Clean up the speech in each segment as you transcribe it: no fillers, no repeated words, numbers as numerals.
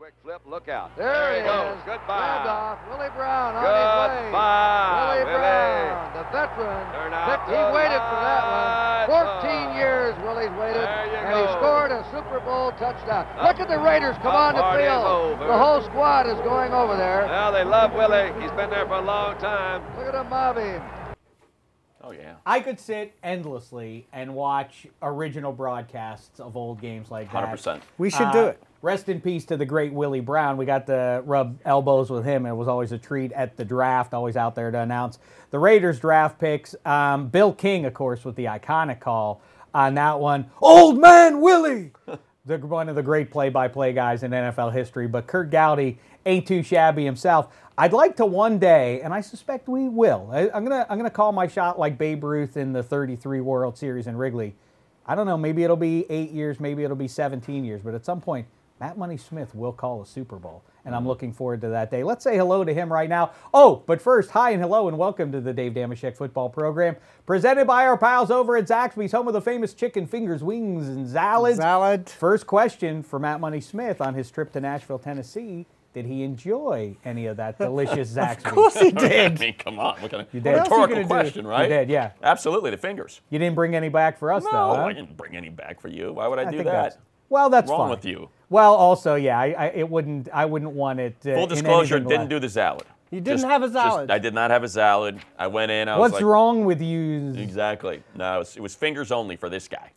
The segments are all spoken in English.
quick flip. Look out. There he goes. is. Goodbye. Grabbed off. Willie Brown on his way. Goodbye, Willie Brown, the veteran. He waited for that one. 14 years Willie's waited, and he scored a Super Bowl touchdown. Look at the Raiders come on the field. The whole squad is going over there. Well, they love Willie. He's been there for a long time. Look at him mobbing. Oh, yeah. I could sit endlessly and watch original broadcasts of old games like that. 100%. We should do it. Rest in peace to the great Willie Brown. We got to rub elbows with him. It was always a treat at the draft, always out there to announce the Raiders draft picks. Bill King, of course, with the iconic call on that one. Old man Willie! One of the great play-by-play guys in NFL history. But Kurt Gowdy ain't too shabby himself. I'd like to one day, and I suspect we will. I'm gonna call my shot like Babe Ruth in the '33 World Series in Wrigley. I don't know. Maybe it'll be 8 years. Maybe it'll be 17 years. But at some point, Matt Money Smith will call a Super Bowl, and I'm looking forward to that day. Let's say hello to him right now. Oh, but first, hi and hello, and welcome to the Dave Dameshek football program, presented by our pals over at Zaxby's, home of the famous chicken fingers, wings, and salads. First question for Matt Money Smith on his trip to Nashville, Tennessee. Did he enjoy any of that delicious Zaxby? Of course he did. I mean, come on. What kind of You did. rhetorical question, right? You did, yeah. Absolutely, the fingers. You didn't bring any back for us, No, though, huh? I didn't bring any back for you. Why would I do think that? Well, that's What's wrong fine. with you? Well, also, yeah, I wouldn't want it. Full disclosure, in didn't do the salad. You didn't have a salad. I did not have a salad. I went in. I was What's like, wrong with you? Exactly. No, it was fingers only for this guy.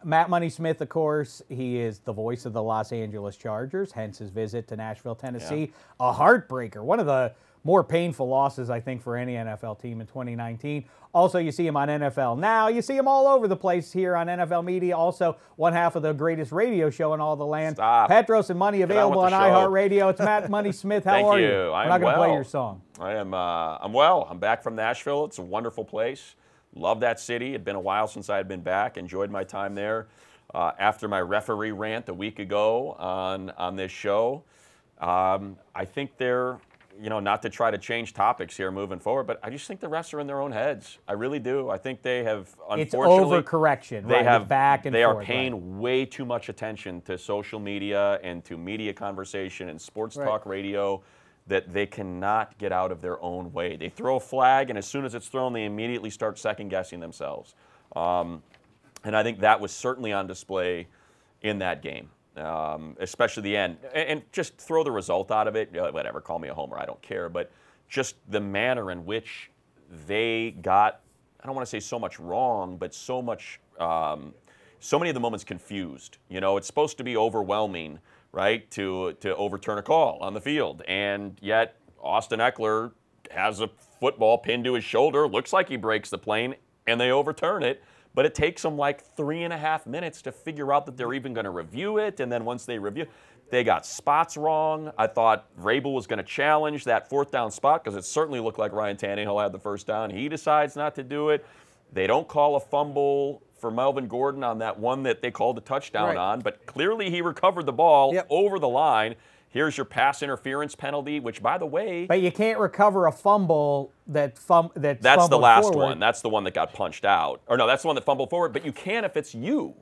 Matt Money Smith, of course, he is the voice of the Los Angeles Chargers, hence his visit to Nashville, Tennessee. Yeah. A heartbreaker. One of the more painful losses, I think, for any NFL team in 2019. Also, you see him on NFL Now. You see him all over the place here on NFL Media. Also, one half of the greatest radio show in all the land. Stop. Petros and Money available on iHeartRadio. It's Matt Money Smith. How are you? I'm not going to well. play your song. I am. I'm well. I'm back from Nashville. It's a wonderful place. Love that city. It'd been a while since I had been back. Enjoyed my time there. After my referee rant a week ago on this show, I think they're, not to try to change topics here moving forward, but I just think the refs are in their own heads. I really do. I think they have, unfortunately, it's overcorrection. They have back and they forth, are paying way too much attention to social media and to media conversation and sports talk radio that they cannot get out of their own way. They throw a flag, and as soon as it's thrown, they immediately start second-guessing themselves. And I think that was certainly on display in that game, especially the end. And just throw the result out of it. Whatever, call me a homer, I don't care. But just the manner in which they got, I don't want to say so much wrong, but so many of the moments confused. It's supposed to be overwhelming, right, to overturn a call on the field. And yet Austin Eckler has a football pinned to his shoulder, looks like he breaks the plane, and they overturn it. But it takes them like 3.5 minutes to figure out that they're even going to review it. And then once they review, they got spots wrong. I thought Vrabel was going to challenge that 4th down spot because it certainly looked like Ryan Tannehill had the 1st down. He decides not to do it. They don't call a fumble for Melvin Gordon on that one that they called a touchdown on, but clearly he recovered the ball over the line. Here's your pass interference penalty, which, by the way... But you can't recover a fumble that's That's the last forward. one. That's the one that got punched out. Or no, that's the one that fumbled forward, but you can if it's you.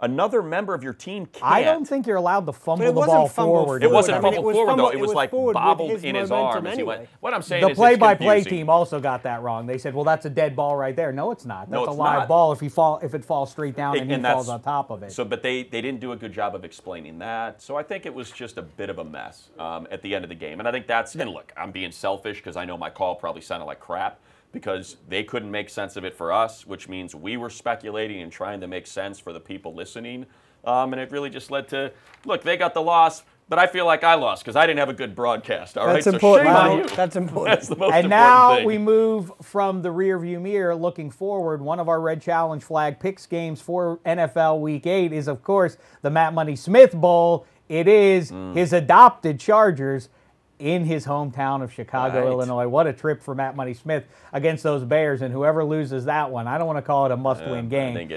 Another member of your team can't. I don't think you're allowed to fumble the ball forward. It wasn't fumbled forward, though. It it was like bobbled in his arm as he went. What I'm saying is the play-by-play team also got that wrong. They said, well, that's a dead ball right there. No, it's not. That's a live ball if it falls straight down and he falls on top of it. So, but they didn't do a good job of explaining that. So I think it was just a bit of a mess at the end of the game. And I think that's, and look, I'm being selfish because I know my call probably sounded like crap, because they couldn't make sense of it for us, which means we were speculating and trying to make sense for the people listening. And it really just led to, look, they got the loss, but I feel like I lost because I didn't have a good broadcast. All right, that's important. So shame on you. That's important. That's the most and important now thing. we move from the rearview mirror looking forward. One of our Red Challenge flag picks games for NFL Week 8 is, of course, the Matt Money Smith Bowl. It is his adopted Chargers in his hometown of Chicago, Illinois. What a trip for Matt Money Smith against those Bears, and whoever loses that one, I don't want to call it a must-win game. I think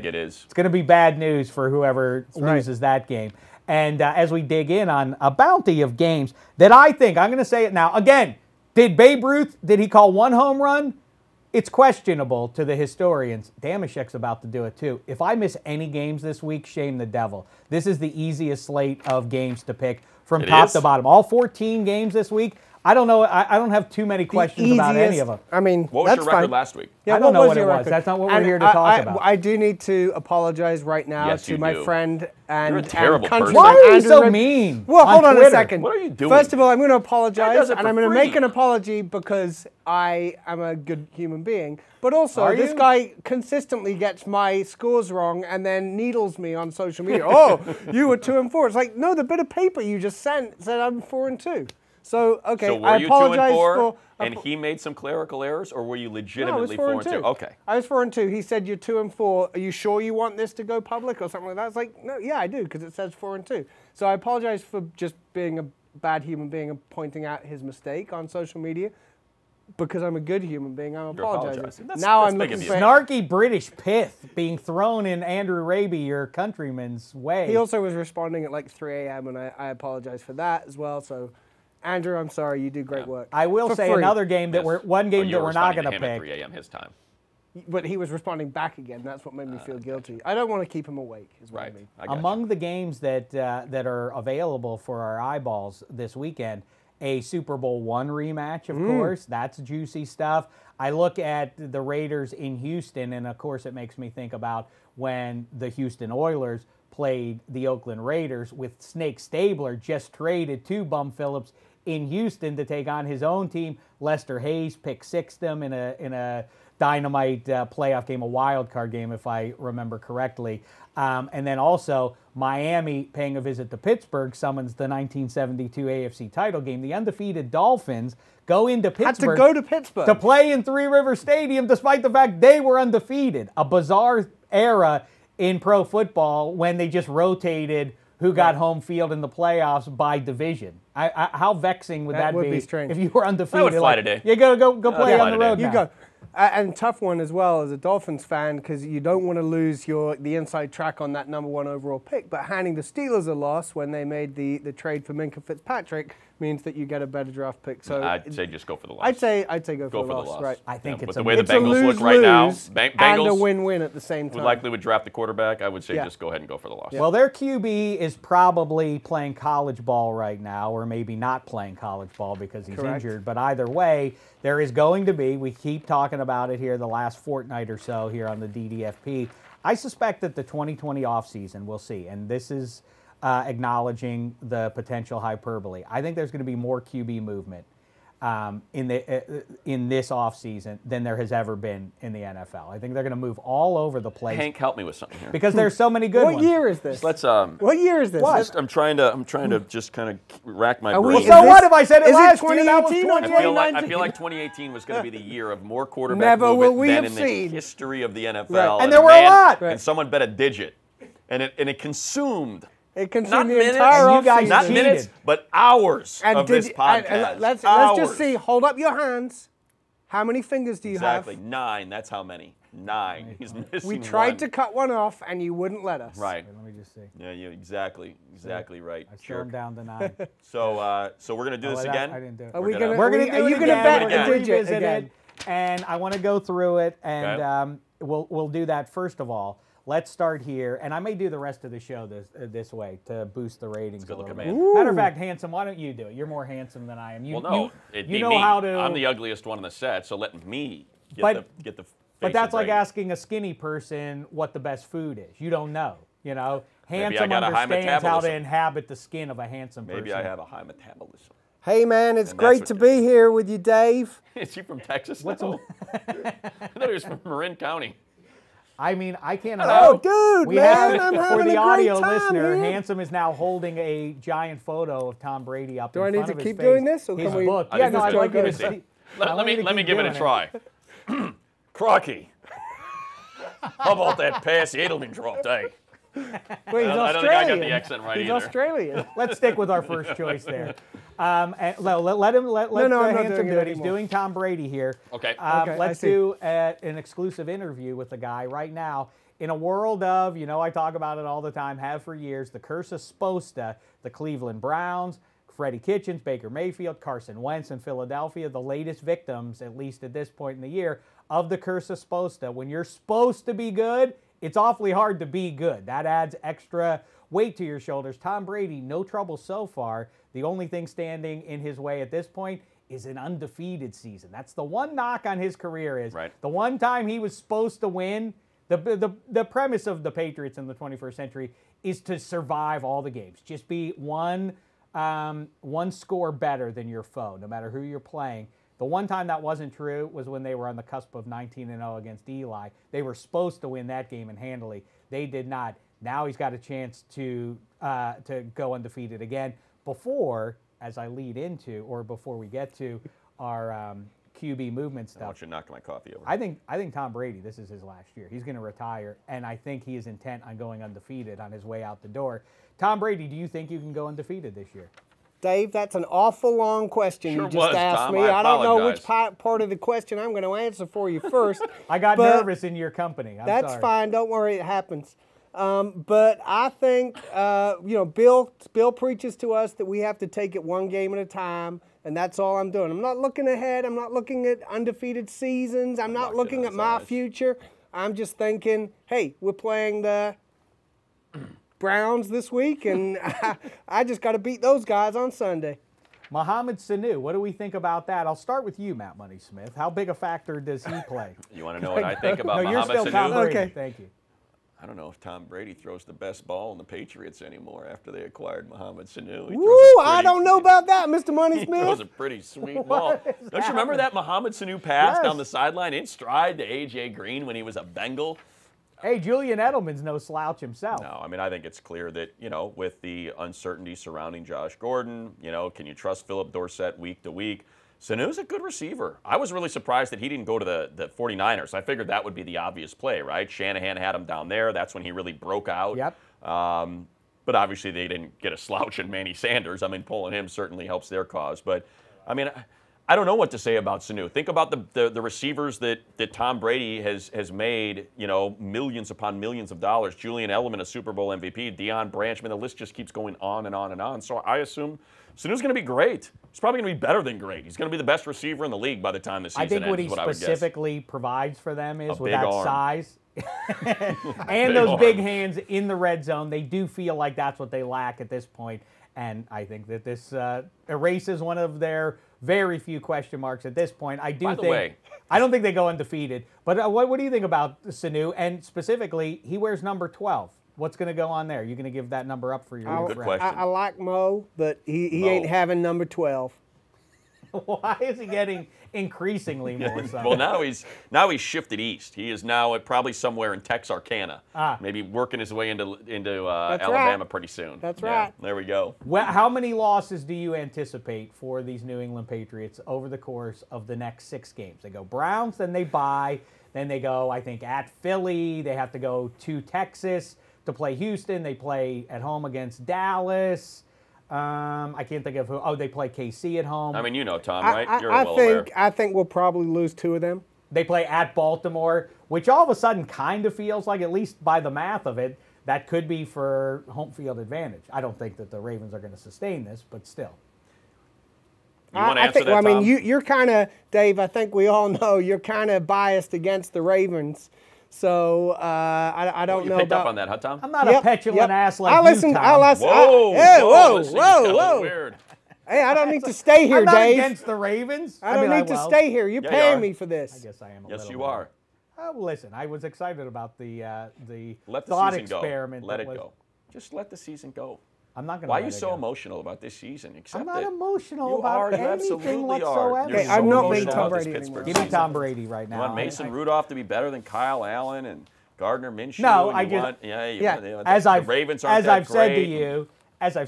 it is. It's going to be bad news for whoever loses that game. And as we dig in on a bounty of games that I think, I'm going to say it now, again, did Babe Ruth, did he call one home run? It's questionable to the historians. Dameshek's about to do it too. If I miss any games this week, shame the devil. This is the easiest slate of games to pick from It top is? to bottom. All 14 games this week. I don't know. I don't have too many questions about any of them. I mean, What was that's your record fine. last week? Yeah, I don't know what it your was. record? That's not what we're And here to talk about. I do need to apologize right now Yes, to you my do. friend and You're a terrible countryman person. Why are you Andrew so Rid- mean? Well, hold on a Twitter? second. What are you doing? First of all, I'm going to Guy apologize, does it and for I'm going to free. make an apology because I am a good human being. But also, Are this you? guy consistently gets my scores wrong and then needles me on social media. Oh, you were 2 and 4. It's like, no, the bit of paper you just sent said I'm 4 and 2. So, okay, So were I you 2 apologize and 4, for... and he made some clerical errors, or were you No, I was legitimately 4 and 2. Okay. I was 4 and 2. He said, you're 2 and 4. Are you sure you want this to go public or something like that? I was like, no, yeah, I do, because it says 4 and 2. So I apologize for just being a bad human being and pointing out his mistake on social media. Because I'm a good human being, I'm You're apologizing. apologizing. Now that's I'm big looking of for... you. Snarky British pith being thrown in Andrew Raby, your countryman's way. He also was responding at like 3 a.m. and I apologize for that as well. So, Andrew, I'm sorry. You do great work. I will For say free. another game that Yes. one game you that were we're not responding going to him at pick. 3 a.m. his time. But he was responding back again. That's what made me feel guilty. I don't want to keep him awake, is what I Right. mean. I got Among the games that that are available for our eyeballs this weekend, a Super Bowl I rematch, of course. That's juicy stuff. I look at the Raiders in Houston, and of course it makes me think about when the Houston Oilers played the Oakland Raiders with Snake Stabler just traded to Bum Phillips in Houston to take on his own team. Lester Hayes pick-sixed them in a dynamite playoff game, a wild card game, if I remember correctly. And then also Miami paying a visit to Pittsburgh summons the 1972 AFC title game. The undefeated Dolphins go into Pittsburgh. Had to go to Pittsburgh. To play in Three River Stadium despite the fact they were undefeated. A bizarre era in pro football when they just rotated who got home field in the playoffs by division. How vexing would that would be be strange. if you were undefeated? I would fly today. You gotta go play fly on the today. road You now. go. And tough one as well as a Dolphins fan because you don't want to lose the inside track on that #1 overall pick. But handing the Steelers a loss when they made the trade for Minka Fitzpatrick means that you get a better draft pick. So I'd say just go for the loss. I'd say go Go for the loss. loss. Right. I think With it's the a way the It's a Bengals look right now, lose-lose and a Bengals win-win at the same would time. likely would draft the quarterback. I would say Yeah. just go ahead and go for the loss. Well, their QB is probably playing college ball right now, or maybe not playing college ball because he's Correct. injured. But either way, there is going to be, we keep talking about it here the last fortnight or so here on the DDFP. I suspect that the 2020 offseason, we'll see, and this is acknowledging the potential hyperbole. I think there's going to be more QB movement in this offseason than there has ever been in the NFL. I think they're going to move all over the place. Hank, help me with something here. Because there's so many good What ones. year is this? Let's What year is this? I'm trying to just kind of rack my Are we- brain. is So this- what if I said it is it last year? That was 2018 or 2018. I feel like 2018 was going to be the year of more quarterback Never will movement we than have in seen. the history of the NFL. Right. And there were a lot. And someone bet a digit, and it consumed It not consumed the minutes, entire And you guys offseason. not cheated. minutes, but hours And of this podcast. and let's Hours. just see. Hold up your hands. How many fingers do you Exactly have? 9. That's how many. 9. He's missing We tried one. to cut one off, and you wouldn't let us. Right. Let me just see. Yeah. You exactly right. I slowed him down to 9. So we're gonna do this again. I didn't do it. Are We're we gonna- gonna? We're going are to do it you again. gonna bet We're a gonna digit revisit again? it, and I want to go through it, and Okay. we'll do that first of all. Let's start here, and I may do the rest of the show this way to boost the ratings a good little looking bit. man. Matter of fact, handsome, why don't you do it? You're more handsome than I am. You, Well, no, you, it'd you be know me. how to. I'm the ugliest one on the set, so let me get the. But face that's of like Brady. asking a skinny person what the best food is. You don't know. You know, Maybe I handsome got a high understands how to metabolism. inhabit the skin of a handsome person. Maybe I have a high metabolism. Hey man, it's And great that's to what be here with you, Dave. Is he from Texas? No. I thought he was from Marin County. I mean, I can't. Oh, dude, we man, have, I'm for having the a audio great time listener, here. Handsome is now holding a giant photo of Tom Brady up Do in I need front to of his keep face. doing this, or His can we- book. I Yeah, think no, this I'd is like you to good. see. Let me give it a try. Crocky. How about that pass Edelman dropped, eh? Wait, he's I don't think I got the accent right He's either. Australian. Let's stick with our first choice there. And let I'm not Handsome doing do it it. He's anymore. doing Tom Brady here. Okay. Okay, I Let's see. do an exclusive interview with the guy right now. In a world of, I talk about it all the time, have for years, the curse of Sposta, the Cleveland Browns, Freddie Kitchens, Baker Mayfield, Carson Wentz in Philadelphia, the latest victims, at least at this point in the year, of the curse of Sposta. When you're supposed to be good, it's awfully hard to be good. That adds extra weight to your shoulders. Tom Brady, no trouble so far. The only thing standing in his way at this point is an undefeated season. That's the one knock on his career is the one time he was supposed to win. The premise of the Patriots in the 21st century is to survive all the games. Just be one score better than your foe, no matter who you're playing. The one time that wasn't true was when they were on the cusp of 19-0 against Eli. They were supposed to win that game and handily. They did not. Now he's got a chance to go undefeated again. Before, as I lead into, or before we get to our QB movement stuff. I want you to knock my coffee over. I think Tom Brady, this is his last year. He's going to retire, and I think he is intent on going undefeated on his way out the door. Tom Brady, do you think you can go undefeated this year? Dave, that's an awful long question you just asked Tom. me. I don't know which part of the question I'm going to answer for you first. I got nervous in your company. That's sorry. fine. Don't worry, it happens. But I think, Bill preaches to us that we have to take it one game at a time, and that's all I'm doing. I'm not looking ahead. I'm not looking at undefeated seasons. I'm not looking at my future. I'm just thinking, hey, we're playing the Browns this week, and I just got to beat those guys on Sunday. Mohamed Sanu, what do we think about that? I'll start with you, Matt Money Smith. How big a factor does he play? You want to know what I think about no, Mohamed you're still Sanu? Tom Brady. Okay. Thank you. I don't know if Tom Brady throws the best ball in the Patriots anymore after they acquired Mohamed Sanu. Woo! I don't know about that, Mr. Money Smith. He throws a pretty sweet ball. Don't you remember that Mohamed Sanu pass down the sideline in stride to A.J. Green when he was a Bengal? Hey, Julian Edelman's no slouch himself. No, I mean, I think it's clear that, with the uncertainty surrounding Josh Gordon, can you trust Philip Dorsett week to week? Sanu's a good receiver. I was really surprised that he didn't go to the 49ers. I figured that would be the obvious play, right? Shanahan had him down there. That's when he really broke out. Yep. But obviously they didn't get a slouch in Manny Sanders. I mean, pulling him certainly helps their cause. But, I mean, I don't know what to say about Sanu. Think about the receivers that Tom Brady has made, millions upon millions of dollars. Julian Edelman, a Super Bowl MVP. Deion Branchman, the list just keeps going on and on and on. So I assume Sanu's going to be great. He's probably going to be better than great. He's going to be the best receiver in the league by the time the season ends. I think what he specifically provides for them is with that size and those big hands in the red zone. They do feel like that's what they lack at this point. And I think that this erases one of their very few question marks at this point. I don't think they go undefeated. But what do you think about Sanu? And specifically, he wears number 12. What's going to go on there? You're going to give that number up for your Good question. I like Mo, but he ain't having number 12. Why is he getting increasingly more so? Well, now he's shifted east. He is now probably somewhere in Texarkana. Maybe working his way into Alabama pretty soon. That's right. There we go. Well, how many losses do you anticipate for these New England Patriots over the course of the next 6 games? They go Browns, then they bye, then they go, I think, at Philly. They have to go to Texas to play Houston. They play at home against Dallas. I can't think of who. Oh, they play KC at home. I mean, Tom, right? You're well aware. I think we'll probably lose 2 of them. They play at Baltimore, which all of a sudden kind of feels like, at least by the math of it, that could be for home field advantage. I don't think that the Ravens are going to sustain this, but still. You want to answer that, Tom? I mean, you're kind of, Dave, I think we all know you're kind of biased against the Ravens. So I don't know you picked about. up on that, huh, Tom? I'm not a petulant ass like you, Tom. Whoa. Weird. Hey, I don't need to stay here, I'm not Dave. against the Ravens. I don't need to stay here. You're paying me for this. I guess I am a Yes, little you bit. are. Listen, I was excited about the Let the thought season experiment. go. Let it go. Just let the season go. I'm not going to. Why are you so emotional about this season? I'm not emotional about you anything absolutely whatsoever. Are. You're I'm not emotional being Tom about this Brady Pittsburgh anymore. Give me season. Tom Brady right now. You want Mason Rudolph to be better than Kyle Allen and Gardner Minshew? No, As I've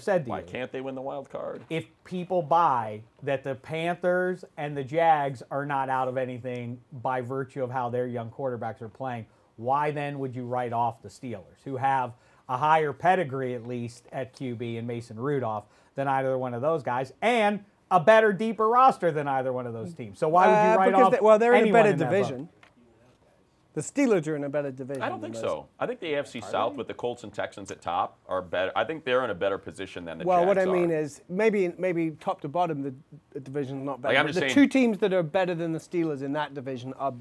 said to you, why can't they win the wild card? If people buy that the Panthers and the Jags are not out of anything by virtue of how their young quarterbacks are playing, why then would you write off the Steelers, who have a higher pedigree at least at QB and Mason Rudolph than either one of those guys, and a better, deeper roster than either one of those teams? So why would you write off they're in a better anyone in division. The Steelers are in a better division. I don't think so. I think the AFC South with the Colts and Texans at top are better. I think they're in a better position than the Jags are. Well, what I mean is maybe top to bottom the division's not better. Like, I'm but the 2 teams that are better than the Steelers in that division are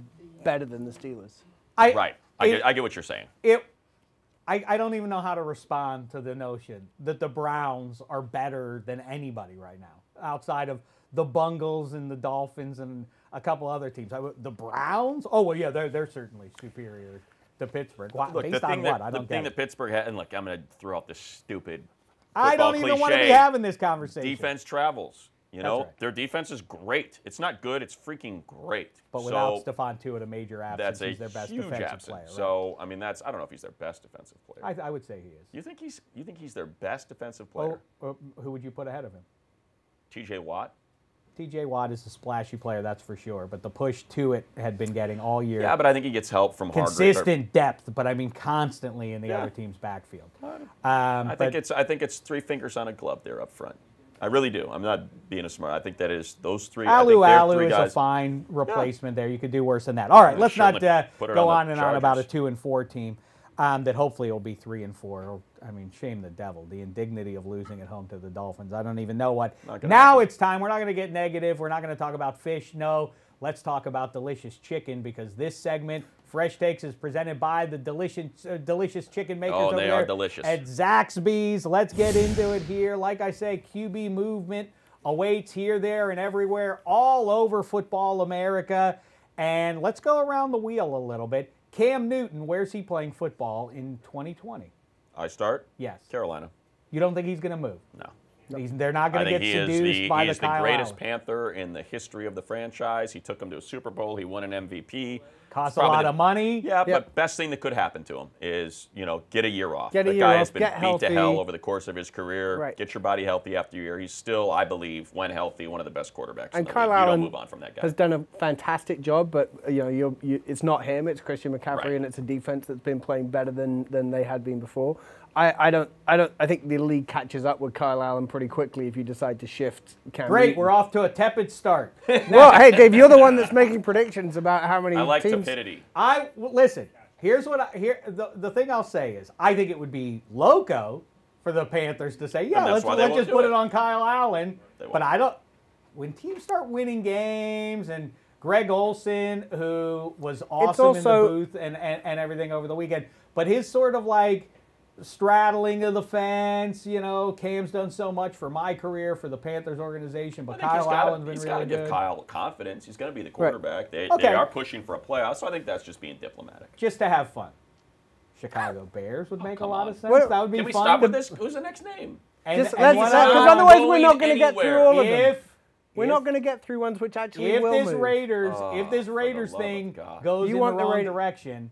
better than the Steelers. Right. I get what you're saying. I don't even know how to respond to the notion that the Browns are better than anybody right now, outside of the Bungles and the Dolphins and a couple other teams. The Browns? Oh, well, yeah, they're certainly superior to Pittsburgh. Look, based on what? I don't the thing get that Pittsburgh had, and look, I'm going to throw out this stupid I don't football even want to be cliche. having this conversation. Defense travels. You know, right. Their defense is great. It's not good. It's freaking great. But without Stephon Tuitt, a major absence, he's their best huge defensive absence. player. Right? So, I mean, I don't know if he's their best defensive player. I would say he is. You think he's their best defensive player? Who would you put ahead of him? T.J. Watt. T.J. Watt is a splashy player, that's for sure. But the push to it had been getting all year. Yeah, but I think he gets help from consistent depth. But I mean, constantly in the other team's backfield. I think it's 3 fingers on a glove there up front. I really do. I'm not being a smart. I think that is those three. Alu is a fine replacement there. You could do worse than that. All right, let's not go on and on about a 2-4 team that hopefully will be 3-4. I mean, shame the devil. The indignity of losing at home to the Dolphins. I don't even know what. Now it's time. We're not going to get negative. We're not going to talk about fish. No, let's talk about delicious chicken because this segment, Fresh Takes, is presented by the delicious chicken makers over they there are delicious. at Zaxby's. Let's get into it here. Like I say, QB movement awaits here, there, and everywhere, all over football America. And let's go around the wheel a little bit. Cam Newton, where's he playing football in 2020? I start? Yes. Carolina. You don't think he's going to move? No. They're not going to get seduced by the Kyle Allen. He is the greatest Panther in the history of the franchise. He took him to a Super Bowl. He won an MVP. Cost a lot of money. Yeah, but best thing that could happen to him is, get a year off. The guy has been beat to hell over the course of his career. Right. Get your body healthy after a year. He's still, I believe, when healthy, one of the best quarterbacks in the Kyle league. Allen you don't move on from that guy. Has done a fantastic job, but it's not him. It's Christian McCaffrey, and it's a defense that's been playing better than they had been before. I think the league catches up with Kyle Allen pretty quickly if you decide to shift Cam Great, Newton. we're off to a tepid start. Well, hey, Dave, you're the one that's making predictions about how many I like teams. tepidity. Listen. Here's what the thing I'll say is I think it would be loco for the Panthers to say, let's just put it on Kyle Allen. But I don't. When teams start winning games and Greg Olsen, who was awesome in the booth and everything over the weekend, but his sort of like straddling of the fence, Cam's done so much for my career, for the Panthers organization, but Kyle Allen's been really good. He's got to give Kyle confidence. He's going to be the quarterback. Right. They are pushing for a playoff, so I think that's just being diplomatic. Just to have fun. Chicago Bears would make a lot of sense. That would be fun. Can we stop with this? Who's the next name? Because otherwise we're not going to get through all of them. We're not going to get through ones which actually will move. If this Raiders thing goes in the wrong direction,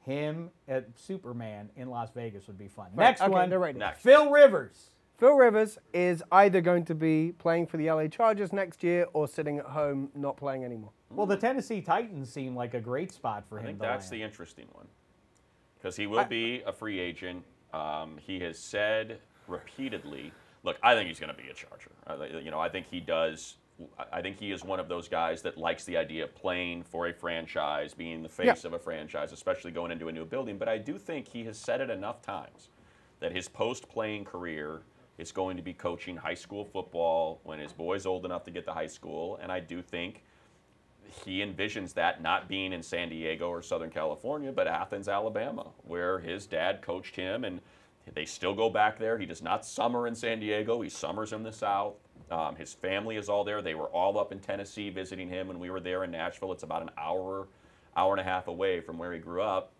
him at Superman in Las Vegas would be fun. Right. Next. Phil Rivers. Phil Rivers is either going to be playing for the LA Chargers next year or sitting at home not playing anymore. Well, the Tennessee Titans seem like a great spot for him. I think that's the interesting one because he will be a free agent. He has said repeatedly, look, I think he's going to be a Charger. I think he does. I think he is one of those guys that likes the idea of playing for a franchise, being the face of a franchise, especially going into a new building. But I do think he has said it enough times that his post-playing career is going to be coaching high school football when his boy's old enough to get to high school. And I do think he envisions that not being in San Diego or Southern California, but Athens, Alabama, where his dad coached him, and they still go back there. He does not summer in San Diego. He summers in the South. His family is all there. They were all up in Tennessee visiting him when we were there in Nashville. It's about an hour and a half away from where he grew up.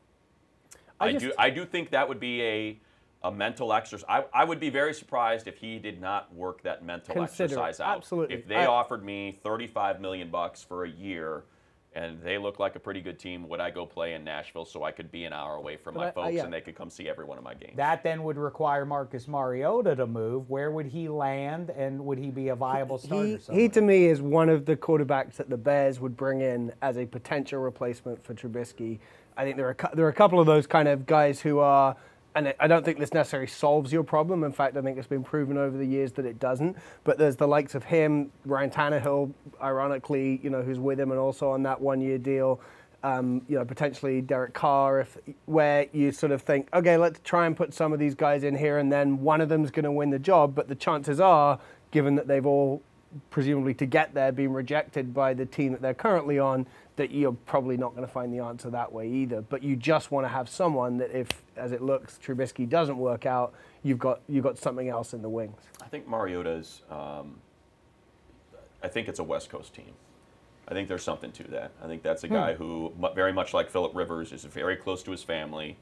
I do think that would be a mental exercise. I would be very surprised if he did not work that mental exercise out. Absolutely. If they offered me $35 million for a year and they look like a pretty good team, would I go play in Nashville so I could be an hour away from my folks and they could come see every one of my games? That then would require Marcus Mariota to move. Where would he land, and would he be a viable starter somewhere? He, to me, is one of the quarterbacks that the Bears would bring in as a potential replacement for Trubisky. I think there are a couple of those kind of guys who are, and I don't think this necessarily solves your problem. In fact, I think it's been proven over the years that it doesn't. But there's the likes of him, Ryan Tannehill, ironically, who's with him and also on that one-year deal. Potentially Derek Carr, where you sort of think, okay, let's try and put some of these guys in here, and then one of them's going to win the job. But the chances are, given that they've all presumably to get there been rejected by the team that they're currently on, that you're probably not going to find the answer that way either. But you just want to have someone that if, as it looks, Trubisky doesn't work out, you've got something else in the wings. I think Mariota's, I think it's a West Coast team. I think there's something to that. I think that's a guy who, very much like Phillip Rivers, is very close to his family.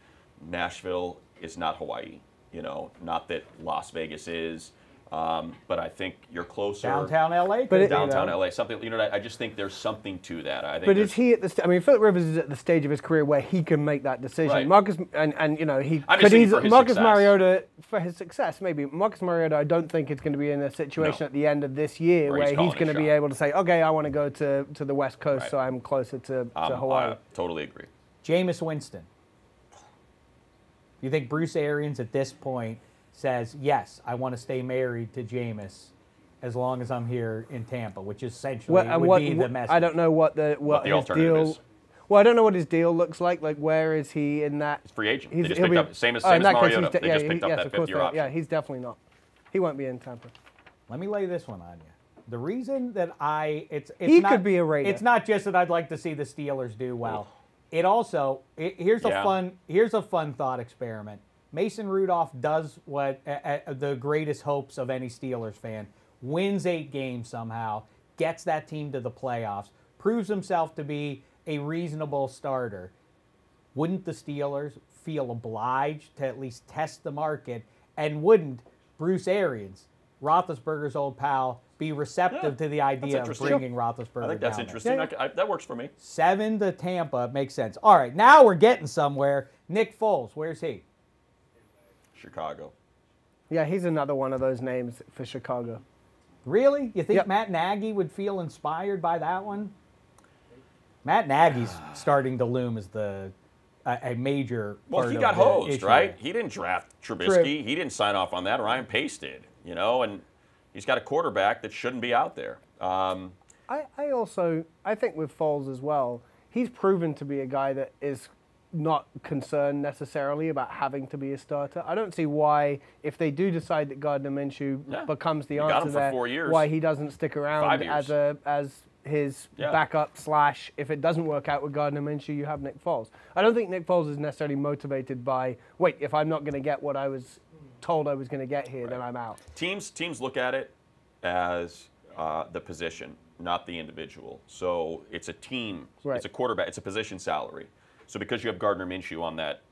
Nashville is not Hawaii, you know, not that Las Vegas is. But I think you're closer. Downtown LA? But downtown LA, something, you know, I just think there's something to that. I think but is he at the I mean, Phillip Rivers is at the stage of his career where he can make that decision. Right. Marcus, and you know, he I'm could just saying easily, for his Marcus success. Mariota, for his success, maybe. Marcus Mariota, I don't think is going to be in a situation No. at the end of this year Where where he's he's calling going a to be shot. able to say, okay, I want to go to the West Coast, Right. so I'm closer to Hawaii. I totally agree. Jameis Winston. You think Bruce Arians at this point says, yes, I want to stay married to Jameis as long as I'm here in Tampa, which essentially would be the message. I don't know what the his alternative deal is. Well, I don't know what his deal looks like. Like, where is he in that? He's free agent. He's- They just he'll picked be- up, same as in that case, Mariota. he's They just picked up yes, that of course fifth-year they- option. Yeah, he's definitely not. He won't be in Tampa. Let me lay this one on you. The reason that it's He not, could be a Raider. It's not just that I'd like to see the Steelers do well. It also here's a fun thought experiment. Mason Rudolph does what the greatest hopes of any Steelers fan: wins 8 games somehow, gets that team to the playoffs, proves himself to be a reasonable starter. Wouldn't the Steelers feel obliged to at least test the market? And wouldn't Bruce Arians, Roethlisberger's old pal, be receptive to the idea of bringing Roethlisberger I think that's down interesting. Yeah. That works for me. 7 to Tampa makes sense. All right, now we're getting somewhere. Nick Foles, where's he? Chicago. Yeah, he's another one of those names for Chicago. Really? You think Yep. Matt Nagy would feel inspired by that one? Matt Nagy's starting to loom as a major Well, part he of got the hosed, issue. right? He didn't draft Trubisky. He didn't sign off on that. Ryan Pace did, you know, and he's got a quarterback that shouldn't be out there. I think with Foles as well, he's proven to be a guy that is not concerned necessarily about having to be a starter. I don't see why, if they do decide that Gardner Minshew becomes the You got answer him for there, 4 years. why he doesn't stick around 5 years. as his backup / if it doesn't work out with Gardner Minshew, you have Nick Foles. I don't think Nick Foles is necessarily motivated by, wait, if I'm not going to get what I was told I was going to get here, then I'm out. Teams look at it as the position, not the individual. So it's a team. Right. It's a quarterback. It's a position salary. So because you have Gardner Minshew on that,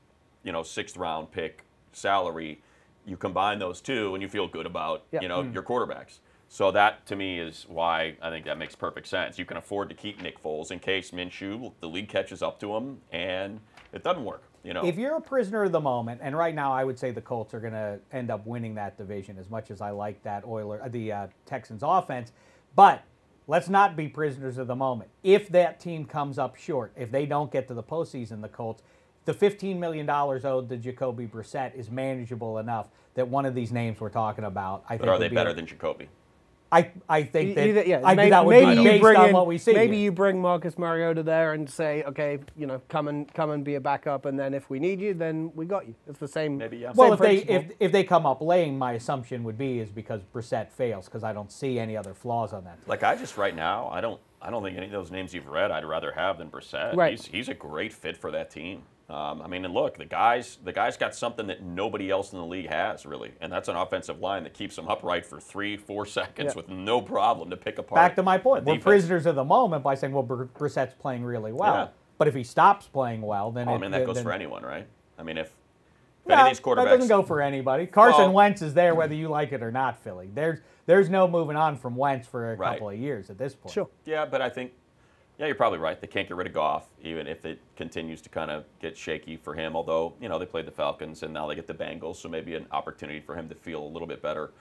6th round pick salary, you combine those two and you feel good about your quarterbacks. So that to me is why I think that makes perfect sense. You can afford to keep Nick Foles in case Minshew, the league catches up to him and it doesn't work. If you're a prisoner of the moment, and right now I would say the Colts are going to end up winning that division as much as I like that the Texans offense, but let's not be prisoners of the moment. If that team comes up short, if they don't get to the postseason, the Colts, the $15 million owed to Jacoby Brissett is manageable enough that one of these names we're talking about, I think, are they better than Jacoby? I think that maybe, that would be based on what we see. Maybe you bring Marcus Mariota there and say, okay, come and be a backup, and then if we need you, then we got you. It's the same. Maybe, yeah. Well, same if they come up lame, my assumption would be is because Brissett fails, because I don't see any other flaws on that team. Like right now, I don't think any of those names you've read I'd rather have than Brissett. Right. He's a great fit for that team. And look, the guy's got something that nobody else in the league has, really, and that's an offensive line that keeps him upright for 3-4 seconds with no problem to pick apart. Back to my point, we're defense. prisoners of the moment by saying, well, Brissett's playing really well. Yeah. But if he stops playing well, then that goes for anyone, right? I mean, if no, any of these quarterbacks, that doesn't go for anybody. Carson Well, Wentz is there whether you like it or not, Philly. There's no moving on from Wentz for a couple of years at this point. Sure. Yeah, but I think, you're probably right. They can't get rid of Goff, even if it continues to kind of get shaky for him. Although, they played the Falcons and now they get the Bengals, so maybe an opportunity for him to feel a little bit better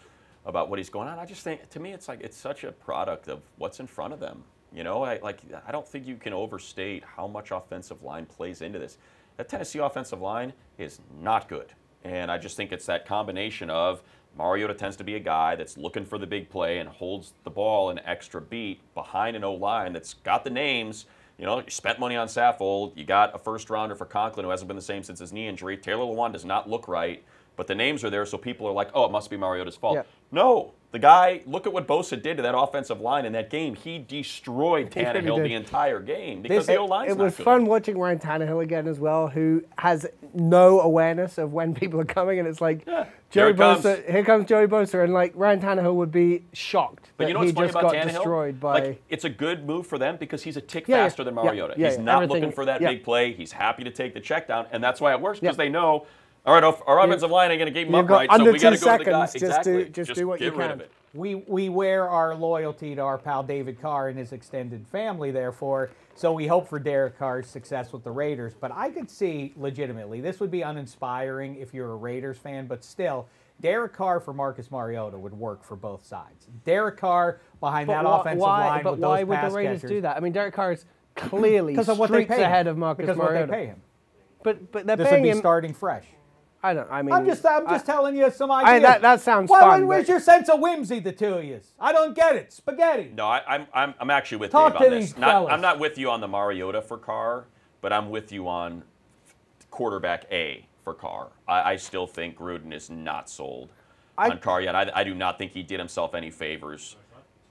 about what he's going on. I just think, to me, it's like it's such a product of what's in front of them. I don't think you can overstate how much offensive line plays into this. That Tennessee offensive line is not good, and I just think it's that combination of Mariota tends to be a guy that's looking for the big play and holds the ball an extra beat behind an O-line that's got the names. You spent money on Saffold. You got a first-rounder for Conklin who hasn't been the same since his knee injury. Taylor Lewan does not look right. but the names are there, so people are like, oh, it must be Mariota's fault. Yeah. No, the guy, look at what Bosa did to that offensive line in that game. He destroyed Tannehill the entire game because the O-line's not good. It was fun watching Ryan Tannehill again as well, who has no awareness of when people are coming, and it's like, here comes Joey Bosa, and like Ryan Tannehill would be shocked but that you know what's he funny just about got Tannehill? destroyed by... Like, it's a good move for them because he's a tick faster than Mariota. He's not looking for that big play. He's happy to take the check down, and that's why it works because they know, all right, our offensive line ain't going to keep him upright, so we got to go to the guy. Exactly. Just do what you get rid can. of it. We wear our loyalty to our pal David Carr and his extended family, therefore, so we hope for Derek Carr's success with the Raiders. But I could see, legitimately, this would be uninspiring if you're a Raiders fan, but still, Derek Carr for Marcus Mariota would work for both sides. Derek Carr behind that offensive line with those pass catchers. But why would the Raiders do that? I mean, Derek Carr is clearly streaks ahead of Marcus Mariota. Because what they pay him. But they're this paying would be him starting fresh. I'm just telling you some ideas. That sounds fun. Where's your sense of whimsy, the two of you? I don't get it. Spaghetti. No, I'm actually with Talk Dave on to this. these fellas. I'm not with you on the Mariota for Carr, but I'm with you on quarterback A for Carr. I still think Gruden is not sold on Carr yet. I do not think he did himself any favors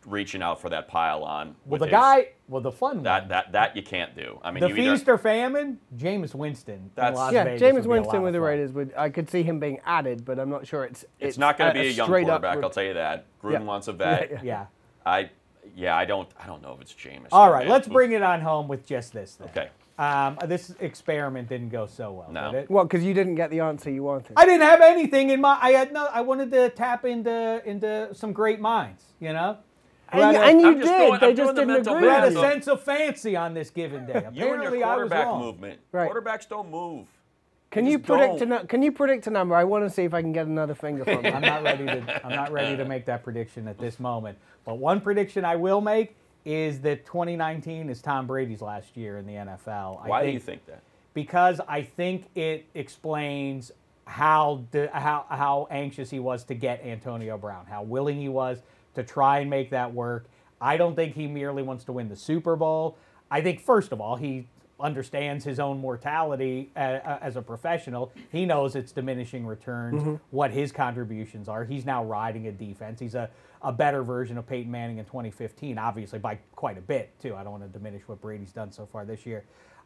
reaching out for that pylon. Well, the fun one. That you can't do. I mean, the feast or famine, Jameis Winston. Jameis Winston with the Raiders. I could see him being added, but I'm not sure it's not going to be a young quarterback. I'll tell you that. Gruden wants a vet. Yeah. I don't know if it's Jameis. All right, let's bring it on home with just this then. Okay. This experiment didn't go so well, no. did it? Well, because you didn't get the answer you wanted. I didn't have anything in my. I wanted to tap into some great minds, you know. And you did. They just didn't agree. We had a sense of fancy on this given day. Apparently, you and your quarterback I was wrong. movement. Right. Quarterbacks don't move. Can you predict a number? I want to see if I can get another finger from you. I'm not ready to make that prediction at this moment. But one prediction I will make is that 2019 is Tom Brady's last year in the NFL. Why do you think that? Because I think it explains how anxious he was to get Antonio Brown, how willing he was to try and make that work. I don't think he merely wants to win the Super Bowl. I think, first of all, he understands his own mortality as a professional. He knows it's diminishing returns, what his contributions are. He's now riding a defense. He's a better version of Peyton Manning in 2015, obviously by quite a bit, too. I don't want to diminish what Brady's done so far this year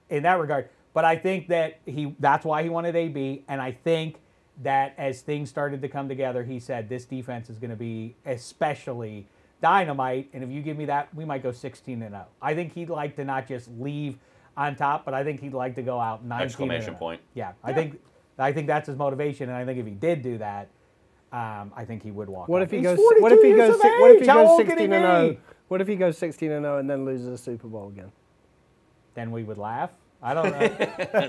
in that regard. But I think that that's why he wanted AB, and I think that as things started to come together, he said, this defense is going to be especially dynamite, and if you give me that, we might go 16-0. I think he'd like to not just leave on top, but I think he'd like to go out 19-0. Exclamation point. Yeah, I think that's his motivation, and I think if he did do that, I think he would walk. What if he goes 16-0? What if he goes 16-0 and then loses the Super Bowl again? Then we would laugh. I don't know.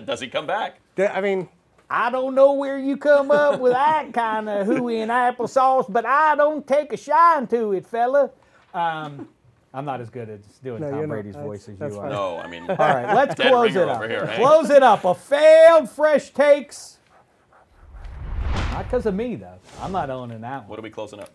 Does he come back? I mean, I don't know where you come up with that kind of hooey and applesauce, but I don't take a shine to it, fella. I'm not as good at doing Tom Brady's voice as you are. No, I mean. All right, let's close it up. Here, hey? Close it up. A failed fresh takes. Not because of me, though. I'm not owning that one. What are we closing up?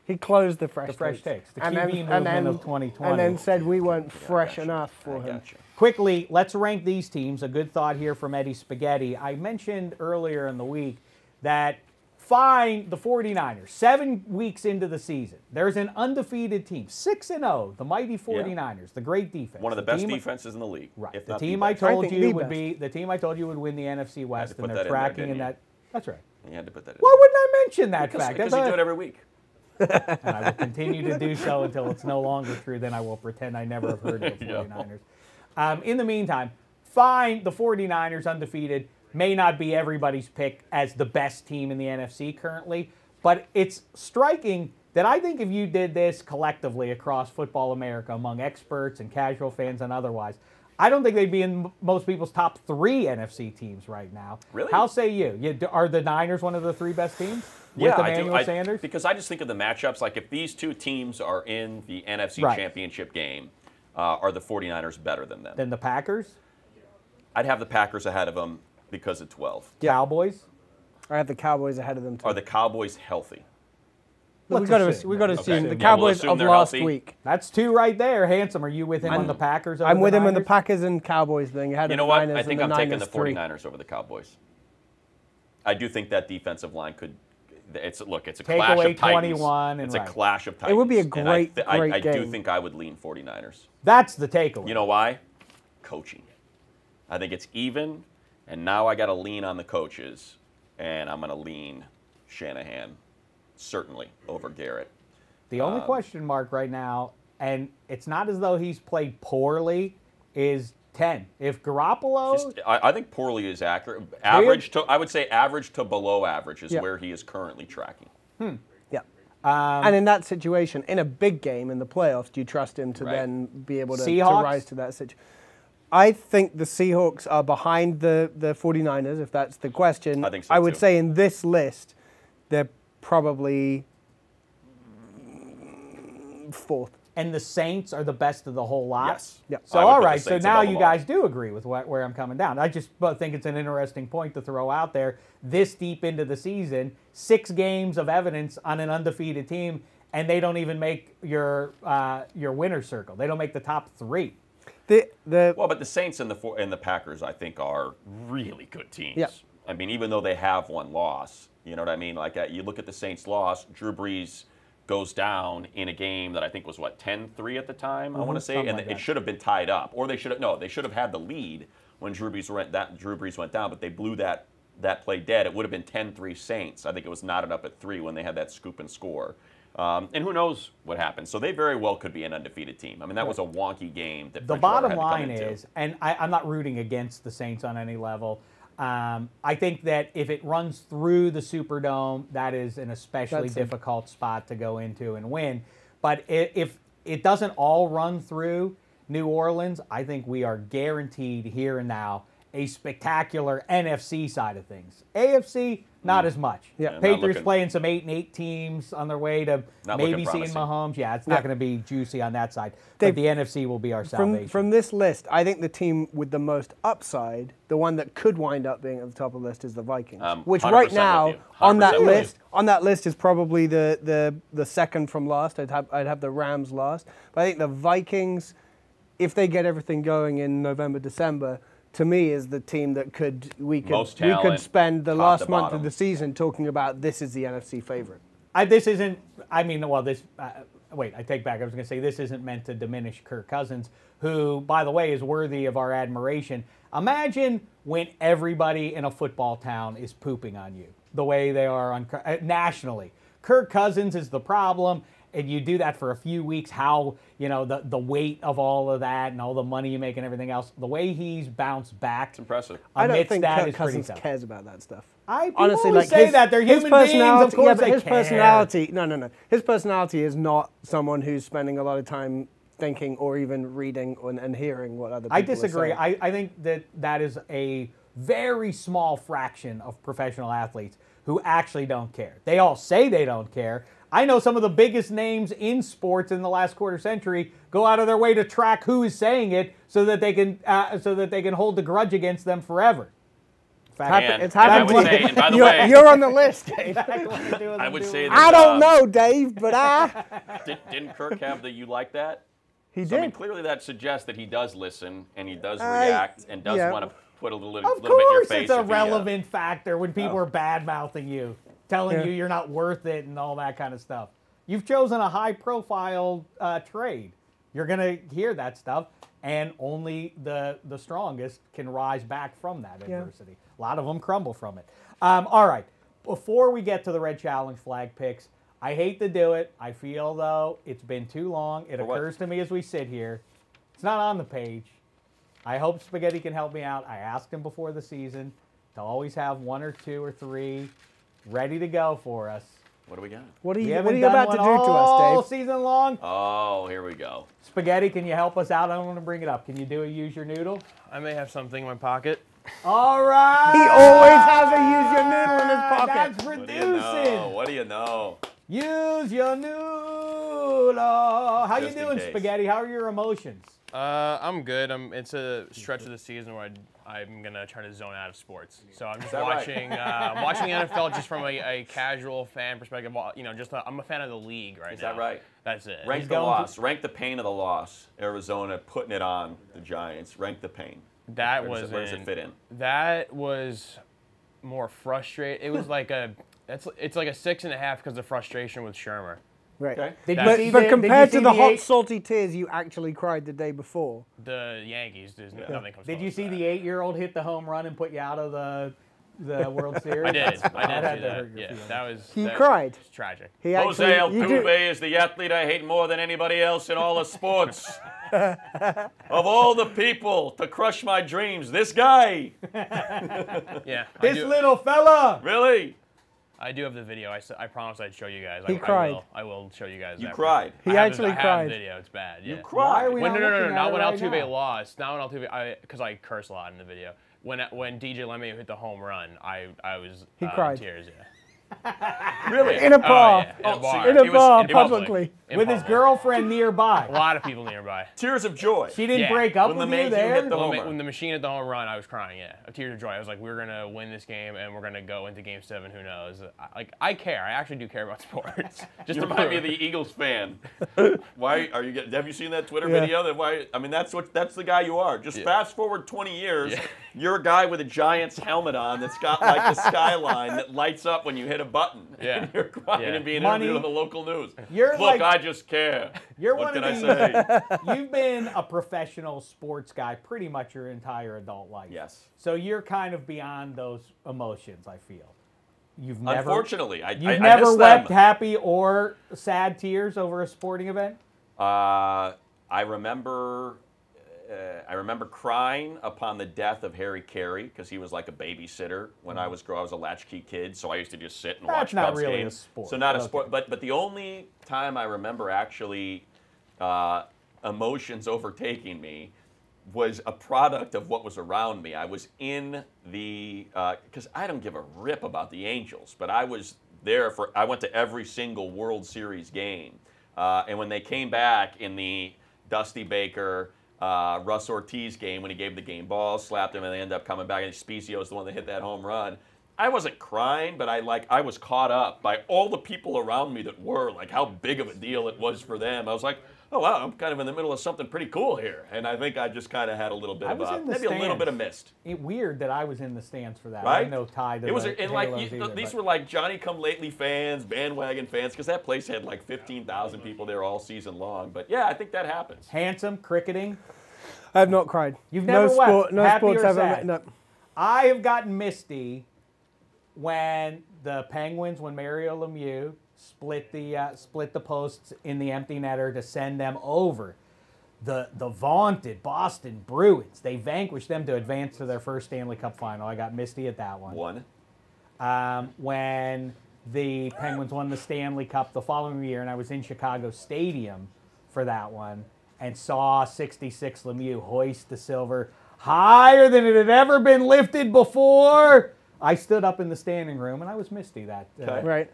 He closed the fresh takes. The QB movement of 2020. And then said we weren't fresh enough for him. Quickly, let's rank these teams. A good thought here from Eddie Spaghetti. I mentioned earlier in the week that fine the 49ers, 7 weeks into the season. There's an undefeated team, 6-0, the mighty 49ers, the great defense. One of the best defenses in the league. Right. The team I told you would win the NFC West, and they're tracking in that. That's right. You had to put that in. Why wouldn't I mention that fact? Because you do it every week. And I will continue to do so until it's no longer true. Then I will pretend I never have heard of the 49ers. In the meantime, fine, the 49ers undefeated may not be everybody's pick as the best team in the NFC currently, but it's striking that I think if you did this collectively across Football America among experts and casual fans and otherwise, I don't think they'd be in most people's top 3 NFC teams right now. Really? How say you? Are the Niners one of the 3 best teams? With Emmanuel Sanders? Because I just think of the matchups, like if these two teams are in the NFC Championship game, are the 49ers better than them? Than the Packers? I'd have the Packers ahead of them because of 12. Cowboys? I have the Cowboys ahead of them too. Are the Cowboys healthy? We got to assume the Cowboys of last week. That's 2 right there. Handsome, are you with him on the Packers? I'm with him on the Packers and Cowboys thing. You know what? I think I'm taking the 49ers over the Cowboys. I do think that defensive line could. It's a Take clash away of titans. 21 and it's right. a clash of titans. It would be a And great I do game. think I would lean 49ers. That's the takeaway. You know why? Coaching. I think it's even, and now I got to lean on the coaches, and I'm going to lean Shanahan, certainly, over Garrett. The only question mark right now, and it's not as though he's played poorly, is 10. If Garoppolo... I think poorly is accurate. I would say average to below average is where he is currently tracking. Yeah. And in that situation, in a big game in the playoffs, do you trust him to then be able to rise to that situation? I think the Seahawks are behind the 49ers, if that's the question. I think so, I would too. say in this list, they're probably fourth. And the Saints are the best of the whole lot? Yes. Yeah. So, I would all put the right, so Saints now above you them all. guys do agree with where I'm coming down. I just think it's an interesting point to throw out there. This deep into the season, 6 games of evidence on an undefeated team, and they don't even make your winner's circle. They don't make the top 3. Well, but the Saints and the Packers, I think, are really good teams. Yeah. I mean, even though they have one loss, you know what I mean? Like, you look at the Saints' loss, Drew Brees goes down in a game that I think was, 10-3 at the time, I want to say, and like it should have been tied up. Or they should have had the lead when Drew Brees went down, but they blew that play dead. It would have been 10-3 Saints. I think it was knotted up at 3 when they had that scoop and score. And who knows what happened. So they very well could be an undefeated team. I mean, that was a wonky game that The Bridgewater bottom had to come line into. is, and I'm not rooting against the Saints on any level, I think that if it runs through the Superdome, that is an especially difficult spot to go into and win. But if it doesn't all run through New Orleans, I think we are guaranteed here and now a spectacular NFC side of things. AFC, not as much. Yeah. Patriots playing some 8-8 teams on their way to maybe seeing Mahomes. Yeah, it's not going to be juicy on that side. But the NFC will be our salvation. From this list, I think the team with the most upside, the one that could wind up being at the top of the list, is the Vikings. Which 100% right now with you. on that 100% with list is probably the second from last. I'd have the Rams last. But I think the Vikings, if they get everything going in November, December, to me is the team that we could spend the last month of the season talking about this is the NFC favorite. Wait, I take back. I was going to say this isn't meant to diminish Kirk Cousins, who, by the way, is worthy of our admiration. Imagine when everybody in a football town is pooping on you the way they are nationally. Kirk Cousins is the problem, and you do that for a few weeks, how, the weight of all of that and all the money you make and everything else, the way he's bounced back. It's impressive. I don't think Kirk Cousins cares about that stuff. Honestly, say that. They're human beings, of course they his care. personality, no. His personality is not someone who's spending a lot of time thinking or even reading and hearing what other people I disagree. are saying. I think that is a very small fraction of professional athletes who actually don't care. They all say they don't care. I know some of the biggest names in sports in the last quarter century go out of their way to track who is saying it so that they can hold the grudge against them forever. It's happened to you. And by the way, you're on the list, Dave. I would say that I don't know, Dave, but Didn't Kirk have the "you like that"? He So, did. I mean, clearly that suggests that he does listen and he does react and does want to put a little bit in your Of face. course it's a relevant factor when people are bad-mouthing you, telling you you're not worth it and all that kind of stuff. You've chosen a high-profile trade. You're going to hear that stuff, and only the strongest can rise back from that adversity. A lot of them crumble from it. All right. Before we get to the Red Challenge flag picks, I hate to do it. I feel, though, it's been too long. It occurs to me as we sit here. It's not on the page. I hope Spaghetti can help me out. I asked him before the season to always have 1 or 2 or 3 ready to go for us. What do we got? What are you about to do to us, all Dave? season long? Oh, here we go. Spaghetti, can you help us out? I don't want to bring it up. Can you do a Use Your Noodle? I may have something in my pocket. All right. He always has a Use Your Noodle in his pocket. That's What do you producing. know? What do you know? Use Your Noodle. How Just you in doing, case. Spaghetti? How are your emotions? I'm good. It's a stretch of the season where I'm gonna try to zone out of sports. So I'm just watching watching the NFL just from a casual fan perspective. I'm a fan of the league right now. Is that right? That's it. Rank the loss. Rank the pain of the loss. Arizona putting it on the Giants. Rank the pain. That Where does it fit in? That was more frustrated. It was like it's like a 6.5 because of frustration with Shermer. Right. Okay. But compared to the hot, salty tears you actually cried the day before. The Yankees, there's nothing comes. Did you see the 8-year-old hit the home run and put you out of the World Series? I did. I did That see had to hurt that. your Yeah, feelings. that was. He cried. It's tragic. He Jose actually, Altuve is the athlete I hate more than anybody else in all of sports. Of all the people to crush my dreams, this guy. Yeah. This little fella. Really? I do have the video. I promise I'd show you guys. He cried. I will show you guys. You that cried. He I have actually I have cried. the video. It's bad. Yeah. You cried. Why are we When, not no, looking not at when it right Altuve now? lost. Not when Altuve, because I curse a lot in the video. When DJ LeMahieu hit the home run, I was He cried. in tears. Yeah. Really? In a bar. In a bar. In a It was bar, in public. publicly. In With his public. girlfriend nearby. A lot of people nearby. Tears of joy. She didn't Yeah. break up When with LeMahieu you there? hit the home run. When the machine hit the home run, I was crying. Yeah, tears of joy. I was like, we're gonna win this game, and we're gonna go into Game 7. Who knows? I care. I actually do care about sports. Just You to remind me of prove. the Eagles fan. Why are you? Have you seen that Twitter video? I mean, that's the guy you are. Just fast forward 20 years. Yeah. You're a guy with a Giants helmet on that's got like the skyline that lights up when you hit a button. Yeah. And you're crying Yeah. and being Money. interviewed on the local news. You're Look, like- I just care. You're what one can of I say? You've been a professional sports guy pretty much your entire adult life. Yes. So you're kind of beyond those emotions, I feel. You've never Unfortunately, I You've I never miss wept them. happy or sad tears over a sporting event? I remember crying upon the death of Harry Carey because he was like a babysitter when I was a latchkey kid, so I used to just sit and watch That's not Cubs really a games. sport, So not a okay. sport, but the only time I remember actually emotions overtaking me was a product of what was around me. I was in the because I don't give a rip about the Angels, but I was there I went to every single World Series game, and when they came back in the Dusty Baker, Russ Ortiz game, when he gave the game ball, slapped him, and they ended up coming back, and Specio's the one that hit that home run. I wasn't crying, but I was caught up by all the people around me that were, like how big of a deal it was for them. I was like, oh wow, I'm kind of in the middle of something pretty cool here. And I think I just kind of had a little bit I of was in the maybe a little stands. bit of mist. Weird that I was in the stands for that. I Right? had no tie to It was, the and like Halos either, these but- were like Johnny-come-lately fans, bandwagon fans, because that place had like 15,000 people there all season long. But yeah, I think that happens. Handsome, cricketing. I have not cried. You've never no wept, sport, no happy sports or ever. sad? No. I have gotten misty when the Penguins, when Mario Lemieux split the posts in the empty netter to send them over. The vaunted Boston Bruins. They vanquished them to advance to their first Stanley Cup final. I got misty at that one. When the Penguins won the Stanley Cup the following year, and I was in Chicago Stadium for that one, and saw 66 Lemieux hoist the silver higher than it had ever been lifted before. I stood up in the standing room, and I was misty that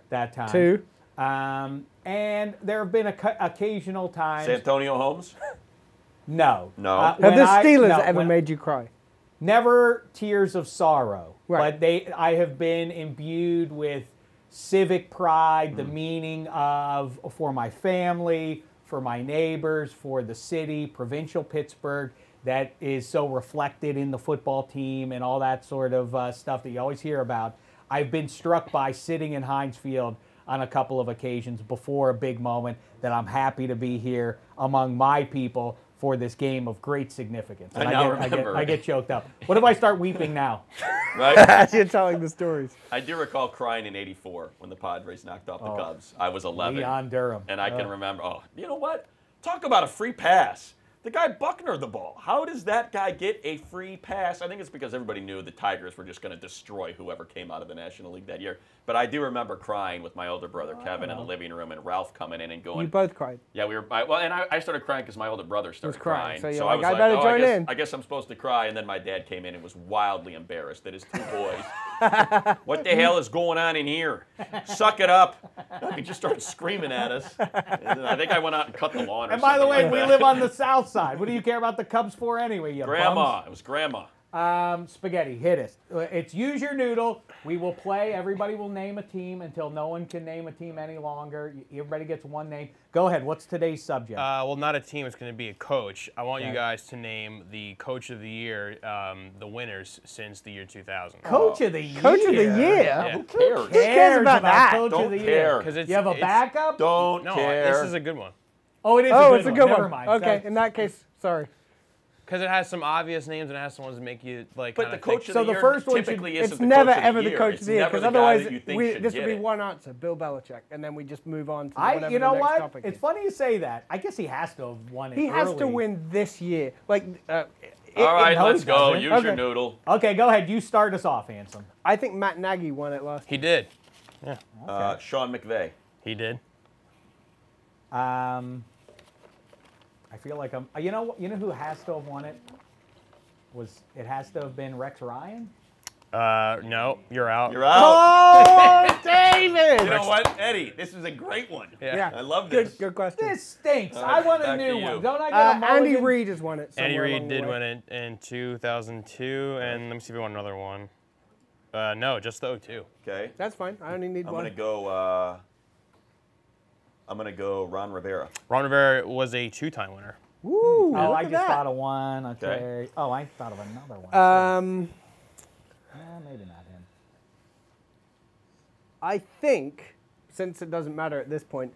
that time. Two. And there have been occasional times. Santonio Holmes? No. No. Have when the I- Steelers no, ever when- made you cry? Never tears of sorrow, Right. but I have been imbued with civic pride, the meaning of for my family, for my neighbors, for the city, provincial Pittsburgh, that is so reflected in the football team and all that sort of stuff that you always hear about. I've been struck by sitting in Heinz Field on a couple of occasions before a big moment that I'm happy to be here among my people for this game of great significance. And I now remember. I get choked up. What if I start weeping now? Right? As you're telling the stories. I do recall crying in '84 when the Padres knocked off the Cubs. I was 11. Leon Durham. And I can remember, you know what? Talk about a free pass. The guy Buckner the ball. How does that guy get a free pass? I think it's because everybody knew the Tigers were just going to destroy whoever came out of the National League that year. But I do remember crying with my older brother Kevin in the living room and Ralph coming in and going. You both cried. Yeah, we were. Well, and I started crying because my older brother started crying. crying. So you're I like, was I better join in. I guess I'm supposed to cry. And then my dad came in and was wildly embarrassed that his two boys. What the hell is going on in here? Suck it up. He just started screaming at us. And I think I went out and cut the lawn. Or And by the something way, like we that. live on the south side. What do you care about the Cubs for anyway, you Grandma. bums? It was Grandma. Spaghetti, hit us. It's Use Your Noodle. We will play. Everybody will name a team until no one can name a team any longer. Everybody gets one name. Go ahead. What's today's subject? Well, not a team. It's going to be a coach. I want you guys to name the coach of the year, the winners since the year 2000. Coach of the year? Coach of the year? Yeah. Who cares? Who cares about that? Coach Don't of the care. year? 'Cause it's- You have a backup? Don't No, care. this is a good one. Oh, it is Oh, a good it's a one. good Never one. mind. Okay, in that case, sorry. Because it has some obvious names and it has some ones that make you like. But the coach of So the the year first one should- typically isn't It's the never coach of ever the the year. coach It's of the year, never because the guy otherwise that you think should this would get be it. one answer, Bill Belichick, and then we just move on to whatever You know the next what? topic It's is. funny you say that. I guess he has to have won it He has to early. win this year. Like, All right, no, let's he go. doesn't. Use your Okay. noodle. Okay, go ahead. You start us off, Handsome. I think Matt Nagy won it last He year. did. Sean McVay. He did. I feel like I'm. You know who has to have won it? It has to have been Rex Ryan. No, you're out. You're out. Oh, David! You know what, Eddie? This is a great one. Yeah. I love this. Good question. This stinks. All I right, want a back to new you. one. Don't I get a mulligan? Andy Reid has won it. Andy somewhere Reid along the did way. win it in 2002, and let me see if we want another one. No, just the 02. Okay. That's fine. I only need I'm one. gonna go. I'm gonna go Ron Rivera. Ron Rivera was a 2-time winner. Woo! Oh, look I at just that. thought of one. Okay. Okay. Oh, I thought of another one. Maybe not him. I think, since it doesn't matter at this point,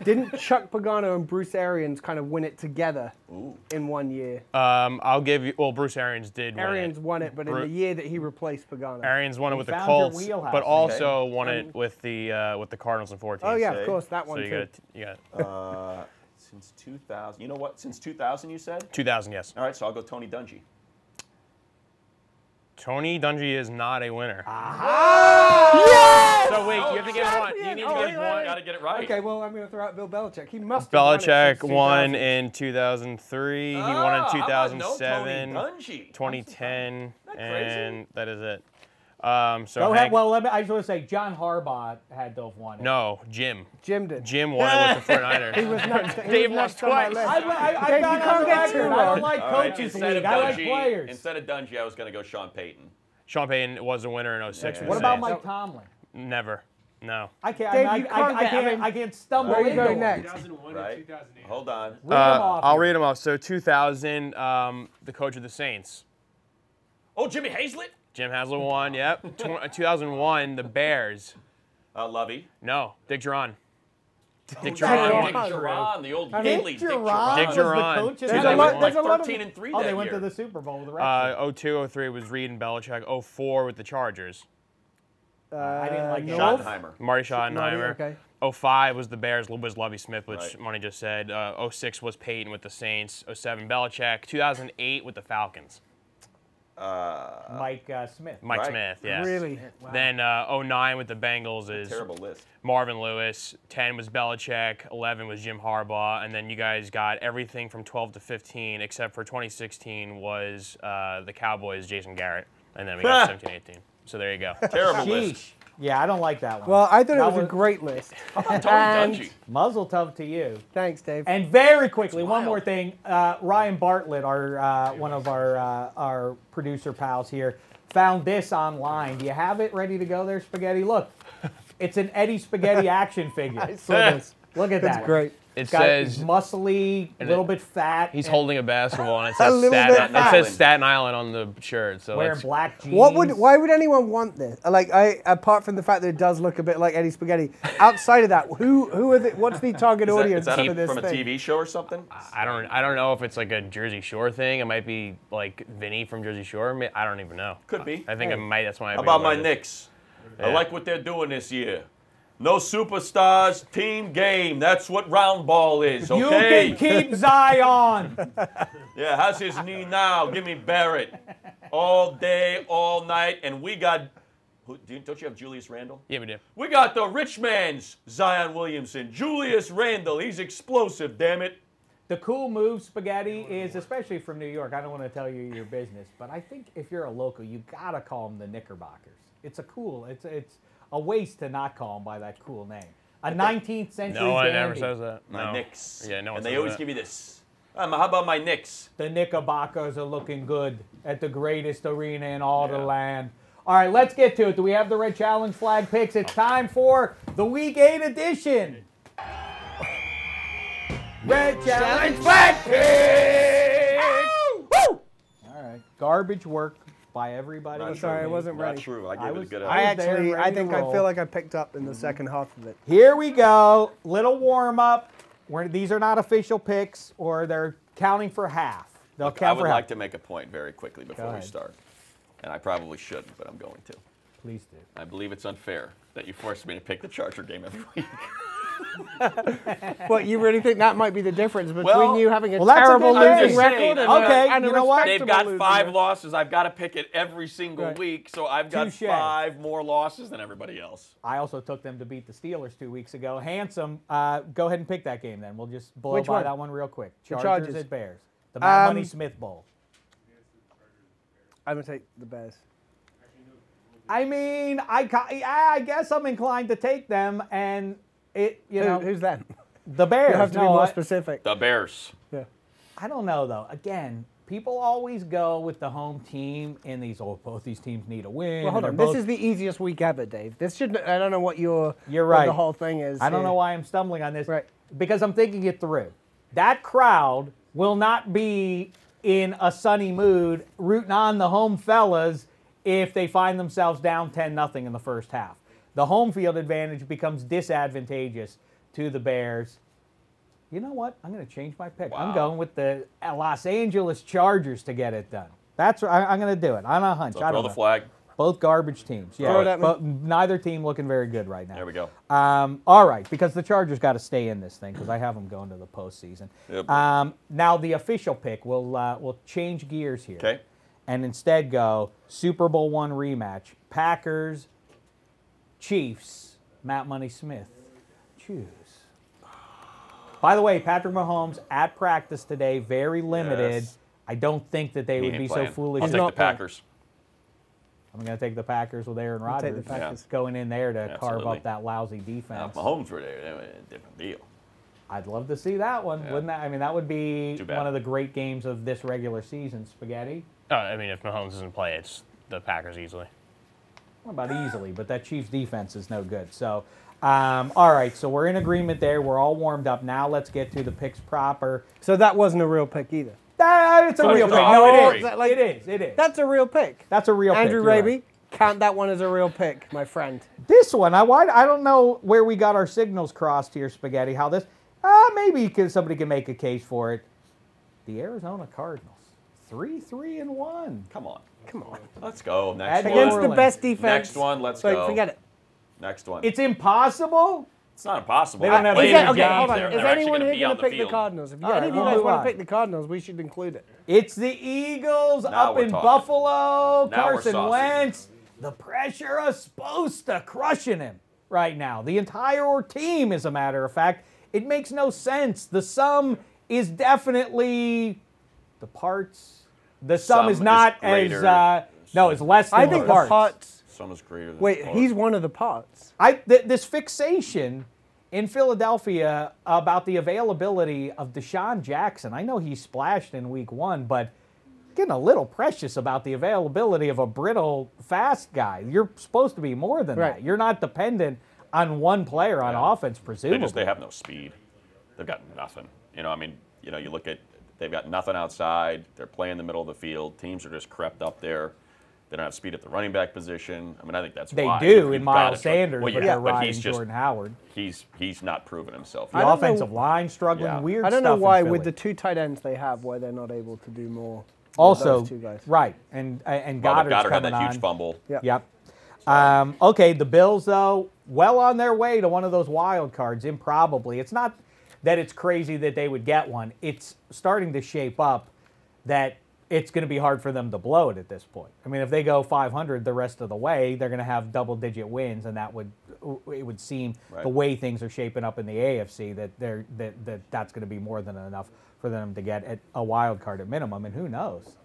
didn't Chuck Pagano and Bruce Arians kind of win it together in one year? I'll give you. Well, Bruce Arians did win Arians it. won it, but in the year that he replaced Pagano. Arians won it with the found your Colts, wheelhouse. but also won it with the Cardinals in 14. Oh yeah, Okay. of course, that So one you too. got Since 2000. You know what? Since 2000, you said. 2000. Yes. All right, so I'll go Tony Dungy. Tony Dungy is not a winner. Yes! So wait, you have to get one. You need to get one. Got to get it right. Okay, well, I'm going to throw out Bill Belichick. He must have won it Belichick since won 2000. in 2003. He won in How about no 2007, Tony Dungy? 2010, that crazy? and that is it. So Go ahead. Hank- Well, I just want to say John Harbaugh had to have won it. no, Jim. Jim did. Jim won it with the 49ers. He was next, Dave next lost on my twice. list. I Dave, got you on can't the get too record. I wrong. don't like All right, coaches instead league. of I like Dungy- players. Instead of Dungy, I was going to go Sean Payton. Sean Payton was a winner in 06. with What the about Saints. Mike Tomlin? Never. No. I can't. Dave, I, you I, can't I, get can't. him. I can't stumble Where are you into going it. next? 2001 Right? and 2008. Hold on. Read them off I'll here. read them off. So 2000, the coach of the Saints. Oh, Jimmy Hazlitt? Jim Haslett won, yep. 2001, the Bears. Lovey. No, Dick Duran. Dick Duran. Duran Dick won. Duran, the old mean, Haley Dick Dick Duran Dick was Duran. the coach of There's the a They lot- went there's like a lot of- 13-3 Oh, that they went year. to the Super Bowl with the Redskins. 02, 03 was Reed and Belichick. 04 with the Chargers. I didn't like it. Schottenheimer. Marty Schottenheimer. Okay. 05 was the Bears, was Lovie Smith, which Right. Money just said. 06 was Peyton with the Saints. 07 Belichick. 2008 with the Falcons. Mike Smith. Mike Right. Smith, yes. Really? Then 09 with the Bengals is Terrible list. Marvin Lewis. 10 was Belichick. 11 was Jim Harbaugh. And then you guys got everything from 12 to 15, except for 2016 was the Cowboys, Jason Garrett. And then we got 17, 18. So there you go. Terrible list. Sheesh. Yeah, I don't like that one. Well, I thought That it was a great list. Tony And- Dungy. muzzle tough to you. Thanks, Dave. And very quickly, one wild. more thing. Ryan Bartlett, our one of our producer pals here, found this online. Do you have it ready to go there, Spaghetti? Look, it's an Eddie Spaghetti action figure. I saw this. Look at That's that. great. It It's got says muscly, a little bit fat. he's and holding a basketball and it A says, little Staten, bit it fat. says Staten Island on the shirt. So wearing that's, black jeans. Why would anyone want this? Like, apart from the fact that it does look a bit like Eddie Spaghetti, outside of that, who are the, what's the target audience Is that for this from a thing? TV show or something? I don't know if it's like a Jersey Shore thing. It might be like Vinny from Jersey Shore. I don't even know. Could be. I think it might. That's why. How about my Knicks? I like what they're doing this year. No superstars, team game. That's what round ball is, okay? You can keep Zion. Yeah, how's his knee now? Give me Barrett. All day, all night, and we got... Don't you have Julius Randle? Yeah, we do. We got the rich man's Zion Williamson. Julius Randle. He's explosive, damn it. The cool move, Spaghetti, is, especially from New York, I don't want to tell you your business, but I think if you're a local, you got to call them the Knickerbockers. It's it's a waste to not call them by that cool name. A 19th century No one dandy. ever says that. My no. Knicks. Yeah, no one And says they always that. give you this. How about my Knicks? The Knickerbockers are looking good at the greatest arena in all the land. All right, let's get to it. Do we have the Red Challenge flag picks? It's time for the Week 8 edition. Red Challenge flag picks! Woo! All right, garbage work by everybody. I'm sorry, I wasn't ready. Not true. I gave it a good I think I feel like I picked up in the second half of it. Here we go. Little warm-up. These are not official picks, or they're counting for half. They'll Look, count I for would half. like to make a point very quickly before we start. And I probably shouldn't, but I'm going to. Please do. I believe it's unfair that you forced me to pick the Charger game every week. What, you really think that might be the difference between you having a that's a terrible good losing thing. record and Okay, and you know what? They've got 5 losses. I've got to pick it every single Right. week, so I've got Touche. 5 more losses than everybody else. I also took them to beat the Steelers 2 weeks ago. Handsome, go ahead and pick that game then. We'll just blow Which by one? that one real quick. The Chargers Chargers. at Bears. The Matt Money Smith Bowl. I'm going to take the Bears. I mean, I guess I'm inclined to take them, and Who's them? the Bears. You have to be more specific. The Bears. Yeah. I don't know though. Again, people always go with the home team in these. Oh, both these teams need a win. Well, hold on. This is the easiest week ever, Dave. This should. I don't know what You're what right. the whole thing is. I don't here. know why I'm stumbling on this. Right. Because I'm thinking it through. That crowd will not be in a sunny mood rooting on the home fellas if they find themselves down 10-0 in the first half. The home field advantage becomes disadvantageous to the Bears. You know what? I'm going to change my pick. I'm going with the Los Angeles Chargers to get it done. That's I'm going to do it. On a hunch. So I don't throw know. the flag. Both garbage teams. Yeah, Throw it at me. but neither team looking very good right now. There we go. All right, because the Chargers got to stay in this thing because I have them going to the postseason. Yep. Now the official pick, we'll change gears here. Okay. And instead go Super Bowl I rematch. Packers, Chiefs, Matt Money Smith. Choose. By the way, Patrick Mahomes at practice today, very limited. Yes. I don't think that they would be so foolish. I'll take the Packers. I'm going to take the Packers with Aaron I'll take Rodgers the Packers. going in there to carve Absolutely. up that lousy defense. Mahomes were there. Different deal. I'd love to see that one. Yeah. Wouldn't that? I mean, that would be Too bad. one of the great games of this regular season. Spaghetti. I mean, if Mahomes doesn't play, it's the Packers easily. What about easily? But that Chiefs defense is no good. So, all right. So we're in agreement there. We're all warmed up. Now let's get to the picks proper. So that wasn't a real pick either. It's a real pick. Oh, No, it is. that like- It is. That's a real pick. That's a real pick. Andrew You're right. Raby, count that one as a real pick, my friend. This one, I don't know where we got our signals crossed here, Spaghetti. How this? Maybe somebody can make a case for it. The Arizona Cardinals, 3-3-1. Come on. Come on. Let's go. At Next Against one. the best defense. Next one. Let's Like, go. forget it. Next one. It's impossible. It's not impossible. They don't have Playing any the games. games, Hold on. they're Is actually anyone gonna here be going on to the pick the field. Cardinals? If All right, any of you we'll guys move want on. to pick the Cardinals, we should include it. It's the Eagles Now up we're in talking. Buffalo. Now we're Carson saucy. Wentz. The pressure of Sposta crushing him right now. The entire team, as a matter of fact. It makes no sense. The sum is definitely the parts. The sum is not greater. it's less than I think the the parts. parts. Some is greater than Wait, parts. he's one of the parts. This fixation in Philadelphia about the availability of Deshaun Jackson. I know he splashed in week 1, but getting a little precious about the availability of a brittle, fast guy. You're supposed to be more than Right. that. You're not dependent on one player on offense, presumably. They have no speed. They've got nothing. You look at, they've got nothing outside. They're playing the middle of the field. Teams are just crept up there. They don't have speed at the running back position. I think that's They why. do You've in gotta Miles try- Sanders, Well, but yeah, they're riding he's just, Jordan Howard. he's not proven himself. The I don't offensive know- line struggling, Yeah. weird I don't know stuff in why, Philly. with the 2 tight ends they have, why they're not able to do more. with Also, those 2 guys. right, and Well, Goddard's Goddard had coming that huge on. fumble. Yeah. Yep. Okay, the Bills, though, well on their way to one of those wild cards, improbably. It's not that it's crazy that they would get one. It's starting to shape up that it's going to be hard for them to blow it at this point. I mean, if they go 500 the rest of the way, they're going to have double-digit wins, and it would seem the way things are shaping up in the AFC that's going to be more than enough for them to get a wild card at minimum. And who knows?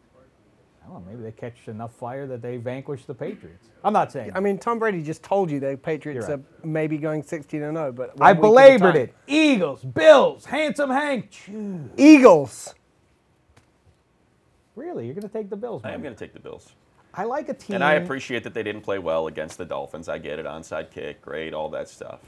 I don't know, maybe they catch enough fire that they vanquish the Patriots. I'm not saying. I mean, Tom Brady just told you the Patriots You're are maybe going 16-0, but I one week at a belabored time. it. Eagles, Bills, Handsome Hank. Choose. Eagles. Really? You're going to take the Bills? I am going to take the Bills. I like a team. And I appreciate that they didn't play well against the Dolphins. I get it. Onside kick, great, all that stuff.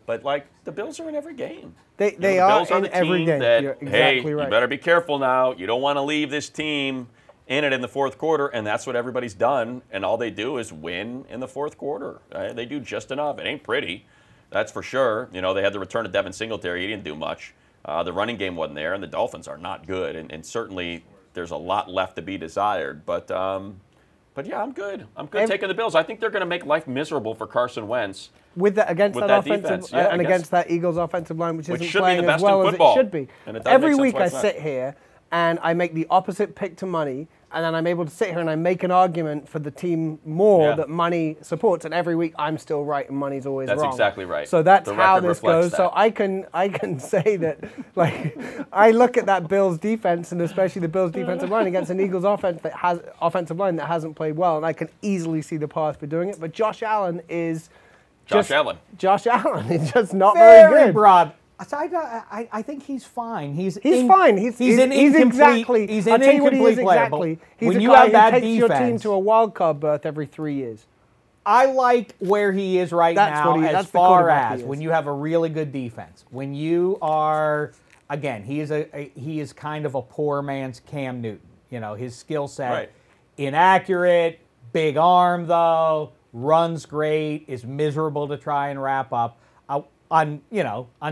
But, like, the Bills are in every game. They the are Bills are in the every team game. that, You're exactly hey, right. you better be careful now. You don't want to leave this team in it in the fourth quarter, and that's what everybody's done. And all they do is win in the fourth quarter. They do just enough. It ain't pretty, that's for sure. You know, they had the return of Devin Singletary. He didn't do much. The running game wasn't there, and the Dolphins are not good. And certainly there's a lot left to be desired. But yeah, I'm good. I'm good taking the Bills. I think they're going to make life miserable for Carson Wentz. With that, against with that that offensive defense, yeah, and against that Eagles offensive line, which isn't should be playing the best as well in as football. it should be. And it doesn't Every make sense week why I it's not. sit here and I make the opposite pick to money, and then I'm able to sit here and I make an argument for the team more that money supports. And every week I'm still right and money's always wrong. That's exactly right. So that's The how record this reflects goes. that. So I can say that, like, I look at that Bills defense and especially the Bills defensive line against an Eagles offensive line that hasn't played well, and I can easily see the path for doing it. But Josh Allen is Josh Allen is just not very good. broad. So I think he's fine. He's fine. He's an he's incomplete. exactly. He's I'll an tell you what he is incomplete player. exactly. He's When a you guy have that who takes your team defense, to a wild card berth every 3 years. I like where he is right That's now what he- as that's the far quarterback he as is. when you have a really good defense. When you are, again, he is kind of a poor man's Cam Newton. You know, his skill set, Right. inaccurate, big arm though, runs great, is miserable to try and wrap up. On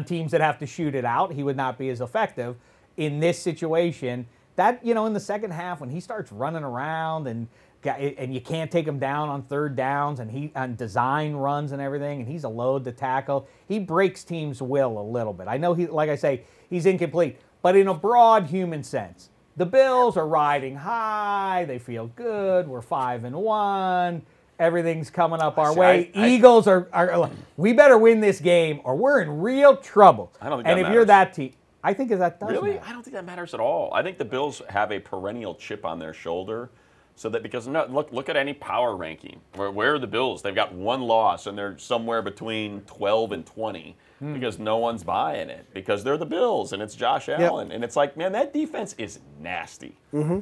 teams that have to shoot it out, he would not be as effective. In this situation, that, in the second half when he starts running around and you can't take him down on third downs and he on design runs and everything, and he's a load to tackle, he breaks teams' will a little bit. I know like I say, he's incomplete, but in a broad human sense, the Bills are riding high. They feel good. We're 5-1. Everything's coming up our way. Eagles are we better win this game or we're in real trouble. I don't think and that if matters. you're that team, I think that does Really? matter. I don't think that matters at all. I think the Bills have a perennial chip on their shoulder, so that because look at any power ranking. Where are the Bills? They've got one loss and they're somewhere between 12 and 20 because no one's buying it because they're the Bills and it's Josh Allen and it's like, man, that defense is nasty.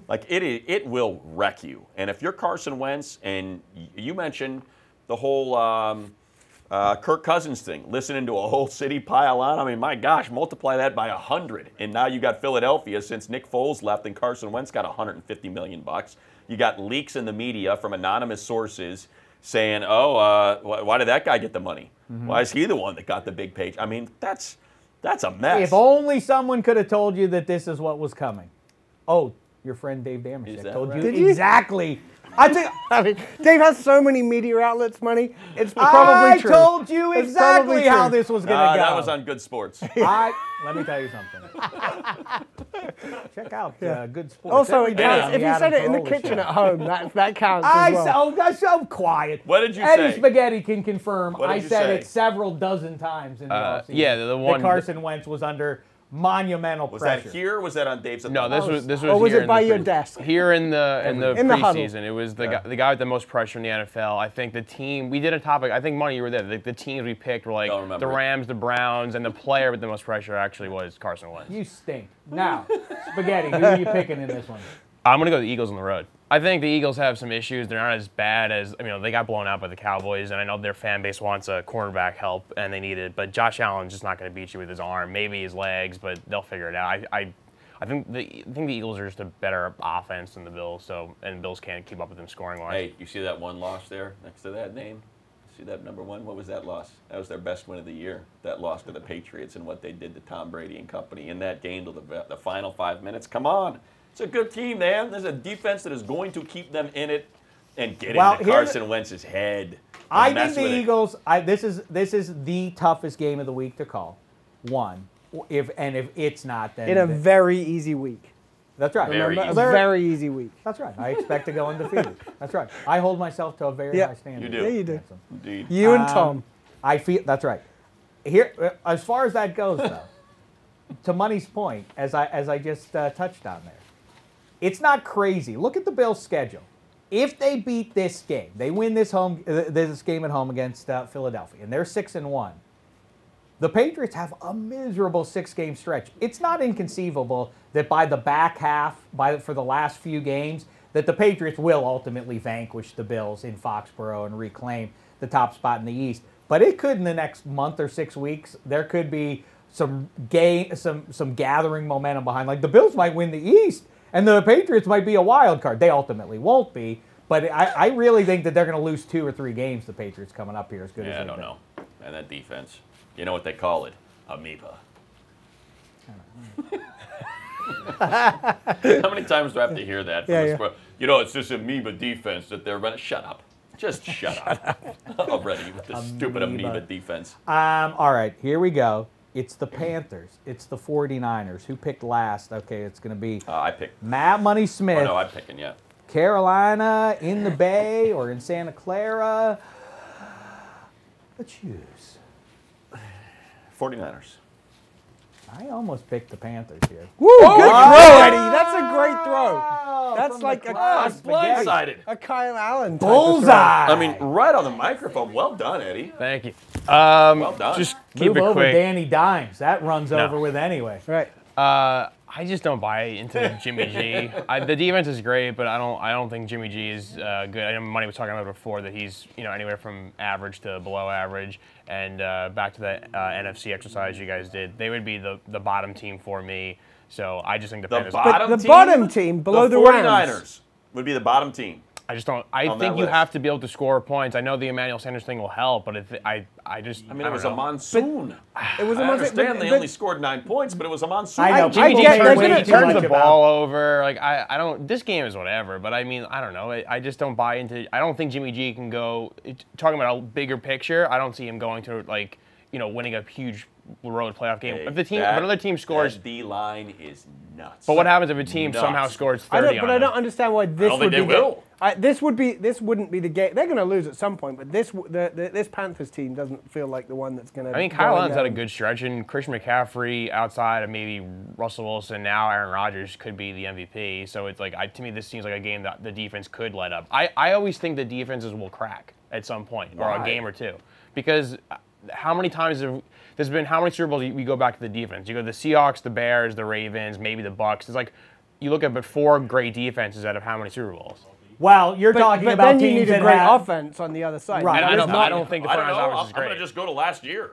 Like it will wreck you. And if you're Carson Wentz and you mentioned the whole Kirk Cousins thing, listening to a whole city pile on. I mean, my gosh, multiply that by 100. And now you got Philadelphia since Nick Foles left and Carson Wentz got $150 million. You got leaks in the media from anonymous sources saying, why did that guy get the money? Why is he the one that got the big page? I mean, that's a mess. If only someone could have told you that this is what was coming. Oh, your friend Dave Dameshek told you Did you? exactly. I mean, Dave has so many media outlets, money. It's probably true. I told you It's exactly probably how true. this was going to go. That was on Good Sports. Let me tell you something. Check out Good Sports. Also, Every it day counts. on If the you said Adam it in the Carolla kitchen Show. at home, that counts as well. I'm so quiet. What did you Eddie say? Spaghetti can confirm. What did I you said say? it several dozen times in the offseason. Yeah, the one that Carson Wentz was under monumental Was pressure. that here or was that on Dave's? No, this was Or was here it in by the your desk? Here in the In the huddle. preseason, it was the guy with the most pressure in the NFL. I think the team we did a topic. I think Money, you were there. The teams we picked were like Don't remember the it. Rams, the Browns, and the player with the most pressure actually was Carson Wentz. You stink. Now, Spaghetti, who are you picking in this one? I'm gonna go the Eagles on the road. I think the Eagles have some issues. They're not as bad as they got blown out by the Cowboys, and I know their fan base wants a cornerback help, and they need it. But Josh Allen's just not going to beat you with his arm, maybe his legs, but they'll figure it out. I think the Eagles are just a better offense than the Bills, and the Bills can't keep up with them scoring wise. Hey, you see that one loss there next to that name? See that number one? What was that loss? That was their best win of the year. That loss to the Patriots and what they did to Tom Brady and company in that game to the final 5 minutes. Come on. It's a good team, man. There's a defense that is going to keep them in it and get into Carson Wentz's head. I think the Eagles. This is the toughest game of the week to call. One, if it's not, then In a very easy week. that's right. Very Remember, easy. a very easy week. That's right. I expect to go undefeated. That's right. I hold myself to a very high standard. You do. Yeah, you do. Handsome. Indeed. You and Tom. I feel that's right. Here, as far as that goes, though, to Money's point, as I just touched on there, it's not crazy. Look at the Bills' schedule. If they beat this game, they win this game at home against Philadelphia, and they're 6-1. The Patriots have a miserable 6-game stretch. It's not inconceivable that by the back half, for the last few games, that the Patriots will ultimately vanquish the Bills in Foxborough and reclaim the top spot in the East. But it could, in the next month or 6 weeks, there could be some gathering momentum behind. Like the Bills might win the East, and the Patriots might be a wild card. They ultimately won't be. But I really think that they're going to lose 2 or 3 games, the Patriots, coming up here as good as I don't know. And that defense, you know what they call it? Amoeba. How many times do I have to hear that? You know, it's this amoeba defense that they're running. Shut up. Just shut up. Already with this stupid amoeba defense. All right, here we go. It's the Panthers. It's the 49ers. Who picked last? Okay, it's going to be I picked Matt Money Smith. Oh, no, I'm picking, yeah. Carolina, in the Bay, or in Santa Clara. Let's choose. 49ers. I almost picked the Panthers here. Woo! Good throw, Eddie. That's a great throw. That's like blindsided. A Kyle Allen type bullseye. I mean, right on the microphone. Well done, Eddie. Thank you. Well done. Just keep Move it over quick. Danny Dimes. That runs over with anyway. Right. I just don't buy into Jimmy G. The defense is great, but I don't think Jimmy G is good. I know Money was talking about it before that he's anywhere from average to below average. And back to the NFC exercise you guys did, they would be the bottom team for me. So I just think the Panthers. Bottom team below the 49ers would be the bottom team. I just don't. I think you have to be able to score points. I know the Emmanuel Sanders thing will help, but I mean, it was a monsoon. It was a monsoon. I understand they only scored 9 points, but it was a monsoon. I know. Jimmy G turns the ball over. Like I don't. This game is whatever. But I mean, I don't know. I just don't buy into. I don't think Jimmy G can go. Talking about a bigger picture, I don't see him going to winning a huge road playoff game. If another team scores, D line is nuts. But what happens if a team somehow scores 30 I don't understand why this would be. Will. This wouldn't be the game. They're going to lose at some point, but this Panthers team doesn't feel like the one that's going to. I mean, Kyle Allen's had a good stretch, and Christian McCaffrey, outside of maybe Russell Wilson, now Aaron Rodgers could be the MVP. So it's like, to me, this seems like a game that the defense could light up. I always think the defenses will crack at some point, or a game or two, because how many times there's been how many Super Bowls we go back to the defense? You go the Seahawks, the Bears, the Ravens, maybe the Bucks. It's like you look at 4 great defenses out of how many Super Bowls? Well, you're talking about then teams you need a that great have offense on the other side. Right. I don't think the 49ers offense is great. I'm going to just go to last year.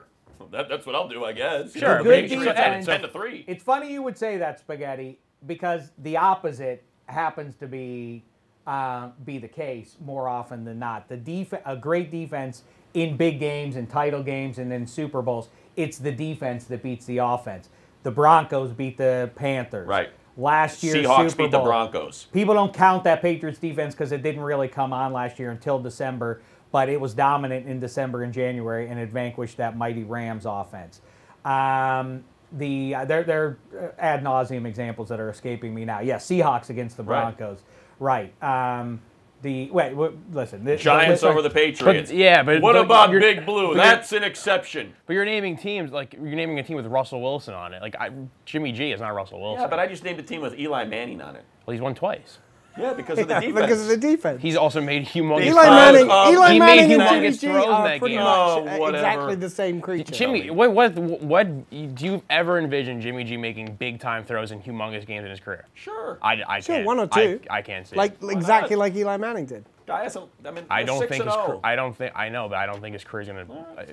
That's what I'll do, I guess. Sure. Good Patriots defense. 10-3. It's funny you would say that, Spaghetti, because the opposite happens to be the case more often than not. A great defense in big games and title games and in Super Bowls, it's the defense that beats the offense. The Broncos beat the Panthers. Right. Last year's Seahawks Super beat Bowl. the Broncos. People don't count that Patriots defense because it didn't really come on last year until December, but it was dominant in December and January, and it vanquished that mighty Rams offense. They're ad nauseum examples that are escaping me now. Yeah, Seahawks against the Broncos. Right. Listen. Giants over the Patriots. But what about Big Blue? That's an exception. But you're naming teams like you're naming a team with Russell Wilson on it. Like Jimmy G is not Russell Wilson. Yeah, but I just named a team with Eli Manning on it. Well, he's won twice. Yeah, because of the defense. Because of the defense. He's also made humongous. Eli Manning and Jimmy humongous G throws are that pretty game. much Exactly the same creature. Jimmy, what do you ever envision Jimmy G making big time throws in humongous games in his career? Sure. I Sure, can't. 1 or 2. I can't see. Exactly like Eli Manning did. Guy hasn't. I mean, I don't think. 6-0. I know, but I don't think his career's gonna.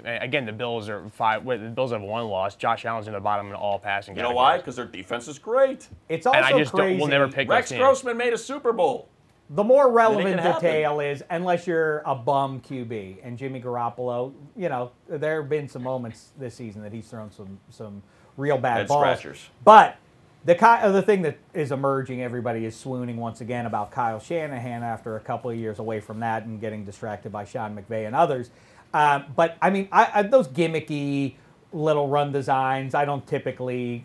Again, the Bills are 5. The Bills have 1 loss. Josh Allen's in the bottom in all passing. You know why? Because their defense is great. It's also and I just crazy. we'll never pick Rex those teams. Grossman made a Super Bowl. The more relevant It can detail is, unless you're a bum QB, and Jimmy Garoppolo, there have been some moments this season that he's thrown some real bad Head balls. scratchers. But the thing that is emerging, everybody is swooning once again about Kyle Shanahan after a couple of years away from that and getting distracted by Sean McVay and others. But I mean, those gimmicky little run designs, I don't typically,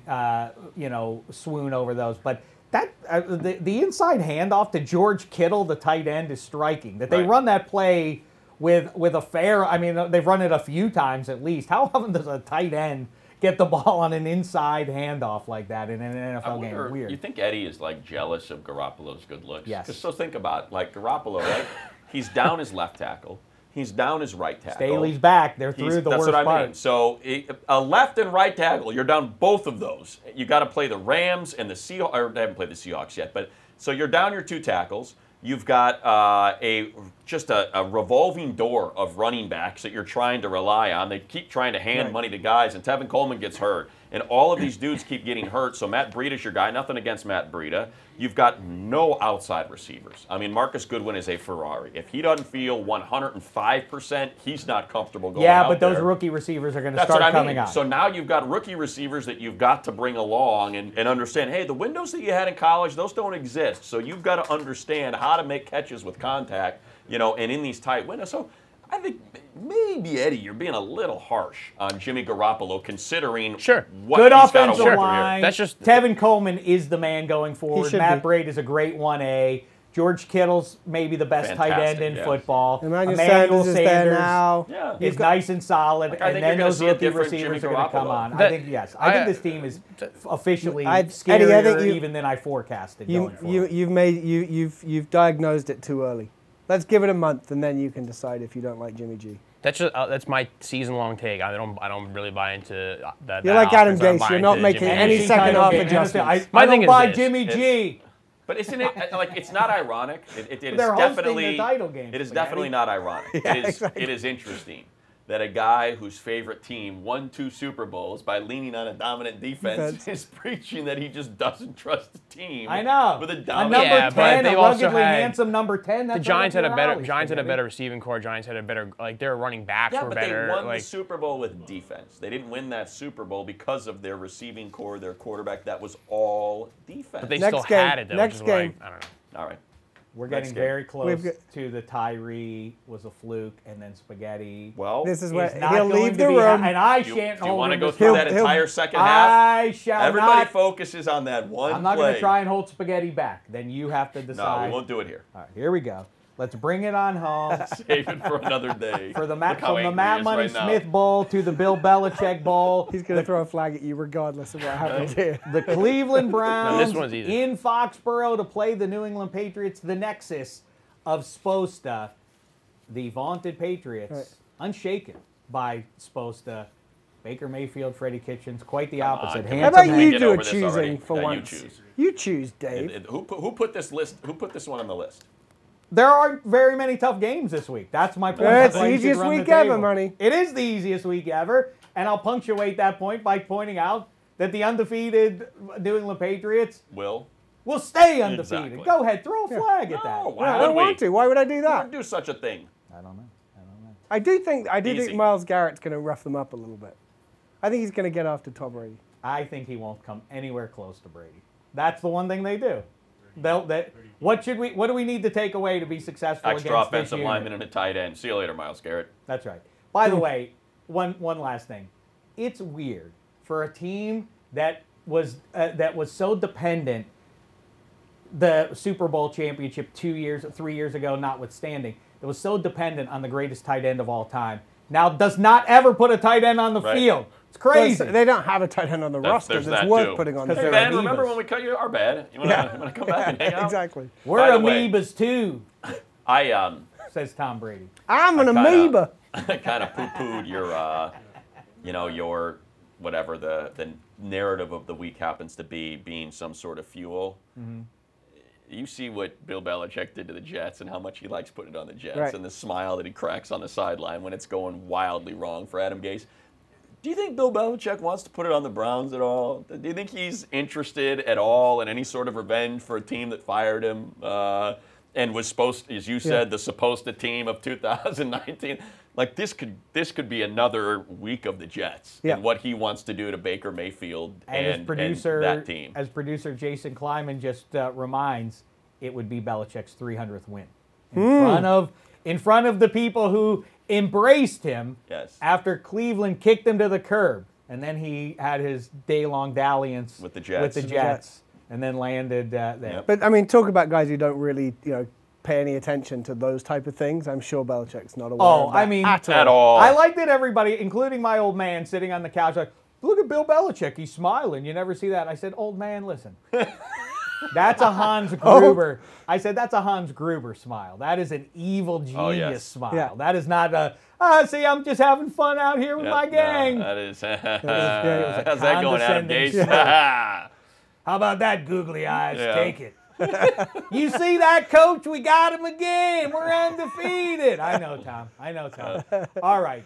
swoon over those, but. The inside handoff to George Kittle, the tight end, is striking. That they run that play with a fair. I mean, they've run it a few times at least. How often does a tight end get the ball on an inside handoff like that in an NFL game? Weird. You think Eddie is jealous of Garoppolo's good looks? Yes. Because think about Garoppolo, right? He's down his left tackle. He's down his right tackle. Staley's back. They're through the that's worst what I part. mean. So a left and right tackle, you're down both of those. You got to play the Rams and the Seahawks. Or they haven't played the Seahawks yet, but so you're down your 2 tackles. You've got just a revolving door of running backs that you're trying to rely on. They keep trying to hand money to guys, and Tevin Coleman gets hurt. And all of these dudes keep getting hurt, so Matt Breida's your guy. Nothing against Matt Breida. You've got no outside receivers. I mean, Marcus Goodwin is a Ferrari. If he doesn't feel 105%, he's not comfortable going out but those there. rookie receivers are going to That's start what I coming mean. out. So now you've got rookie receivers that you've got to bring along and understand, hey, the windows that you had in college, those don't exist. So you've got to understand how to make catches with contact, and in these tight windows. So I think maybe, Eddie, you're being a little harsh on Jimmy Garoppolo considering what Good he's got offensive to work line. here. That's just Tevin Coleman is the man going forward. should Matt be. Breida is a great 1A. George Kittle's maybe the best tight end Fantastic, in yeah. football. Emmanuel Sanders is there now. Yeah. is nice and solid, I and think then you're gonna those see a rookie different receivers Jimmy are going to come Garoppolo. on. I That- think yes. I think this team is officially Eddie, scarier I think even than I forecasted. going forward. You've diagnosed it too early. Let's give it a month, and then you can decide if you don't like Jimmy G. that's my season-long take. I don't really buy into that. You're that like Adam offense. I don't Gase. buy You're into not making Jimmy any G. second half game. adjustments. My I thing don't is buy this. Jimmy G. But isn't it like it's not ironic? It is They're hosting definitely the title game, It is Spaghetti. definitely not ironic. It is interesting that a guy whose favorite team won 2 Super Bowls by leaning on a dominant defense is preaching that he just doesn't trust the team. I know. With a A dominant number Yeah, but 10, a they've also ruggedly had- handsome number 10. The That's Giants right had a up better. your alley, Giants had a Spaghetti. better receiving core. Giants had a better. Like their running backs Yeah, were but better. they won like the Super Bowl with defense. They didn't win that Super Bowl because of their receiving core, their quarterback. That was all defense. but they Next still game, had it though. next which is why game. I don't know. All right. We're Next getting game. very close We've got- to the Tyree was a fluke, and then Spaghetti. Well, This is is where not he'll going leave to the be room. and I do shan't you hold want to him go to through that he'll- entire second half? I shall Everybody not. focuses on that one I'm not play. going to try and hold Spaghetti back. Then you have to No, decide. we won't do it here. All right, here we go. Let's bring it on home. Save it for another day. For the Look how from the angry Matt he is Money right now. Smith Bowl to the Bill Belichick Bowl. He's going to throw a flag at you regardless of what happens here. The Cleveland Browns one's easy. in Foxborough to play the New England Patriots, the nexus of Sposta. The vaunted Patriots, Right. unshaken by Sposta. Baker Mayfield, Freddie Kitchens, quite the Come on, opposite. come How on. about Handsome you Get do a over this already. choosing for Yeah, you once? choose. You choose, Dave. Who put this list? Who put this one on the list? There aren't very many tough games this week. That's my point. It's That's why the you should easiest run the week ever, table. Money. It is the easiest week ever, and I'll punctuate that point by pointing out that the undefeated New England Patriots Will? will stay undefeated. Exactly. Go ahead, throw a flag at that. No, No, why I would don't we? want to. Why would I do Who that? would do such a thing? I don't know. I do think Easy. Myles Garrett's going to rough them up a little bit. I think he's going to get after Tom Brady. I think he won't come anywhere close to Brady. That's the one thing they do. What do we need to take away to be successful Extra against offensive this unit? lineman and a tight end. See you later, Myles Garrett. That's right. By the way, one last thing. It's weird for a team that was so dependent, the Super Bowl championship 3 years ago notwithstanding, that was so dependent on the greatest tight end of all time. Now does not ever put a tight end on the Right. field. It's crazy. They don't have a tight end on the roster There's that's that worth too. putting on the Because Hey, they're Ben, remember amoebas. when we cut you our bed? You want to come back and hang out? Exactly. We're By the way- amoebas too, I says Tom Brady. I'm an kinda- amoeba. kind of poo-pooed your whatever the narrative of the week happens to be being some sort of fuel. Mm-hmm. You see what Bill Belichick did to the Jets and how much he likes putting it on the Jets Right. and the smile that he cracks on the sideline when it's going wildly wrong for Adam Gase. Do you think Bill Belichick wants to put it on the Browns at all? Do you think he's interested at all in any sort of revenge for a team that fired him and was supposed, as you said, the supposed team of 2019? Like this could be another week of the Jets Yeah. and what he wants to do to Baker Mayfield And and that team. as producer Jason Kleiman just reminds, it would be Belichick's 300th win in front of the people who embraced him Yes. after Cleveland kicked him to the curb, and then he had his day-long dalliance With the Jets. and then landed there. Yep. But I mean, talk about guys who don't really, pay any attention to those type of things. I'm sure Belichick's not aware of that I mean, at all. At all. I like that everybody, including my old man, sitting on the couch, like, look at Bill Belichick, he's smiling. You never see that. I said, old man, listen. That's a Hans Gruber. I said that's a Hans Gruber smile. That is an evil genius smile. Yeah. That is not a, see, I'm just having fun out here with my gang. No, that is. How's How's that going, Adam Gase? How about that, googly eyes? Take it. You see that, Coach? We got him again. We're undefeated. I know, Tom. I know, Tom. All right.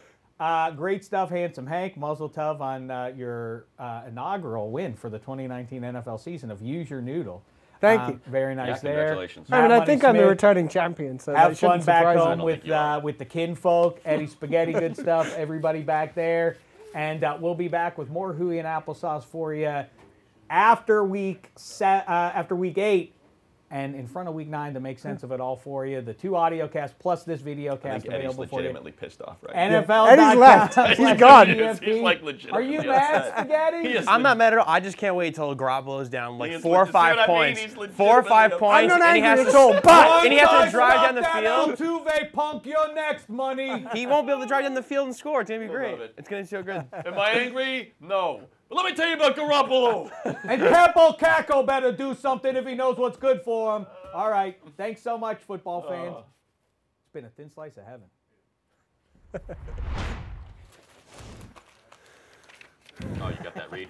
Great stuff, Handsome Hank. Mazel tov on your inaugural win for the 2019 NFL season of Use Your Noodle. Thank you. Very nice there. Congratulations. I mean, I think I'm the returning champion, so have that fun shouldn't back surprise home me. with the kinfolk, Eddie Spaghetti, good stuff. Everybody back there, and we'll be back with more hooey and applesauce for you after week 8. And in front of week 9 to make sense of it all for you. The 2 audio casts plus this video cast available for you. Eddie's legitimately pissed off right NFL. Eddie's left. He's gone. He's like Are legitimately you mad, upset. Spaghetti? I'm not mad at all. I just can't wait till Garoppolo's down like He is 4 or legit- 5 see what I mean? points. He's 4 or 5 legitimately points. I'm not and he has angry to, at all, but- and he has to drive down the That field. Altuve punk, you're next, money. He won't be able to drive down the field and score. It's gonna be great. love it. It's gonna be so good. Am I angry? No. But let me tell you about Garoppolo. And Capo Caco better do something if he knows what's good for him. All right. Thanks so much, football fans. It's been a thin slice of heaven. Oh, you got that read?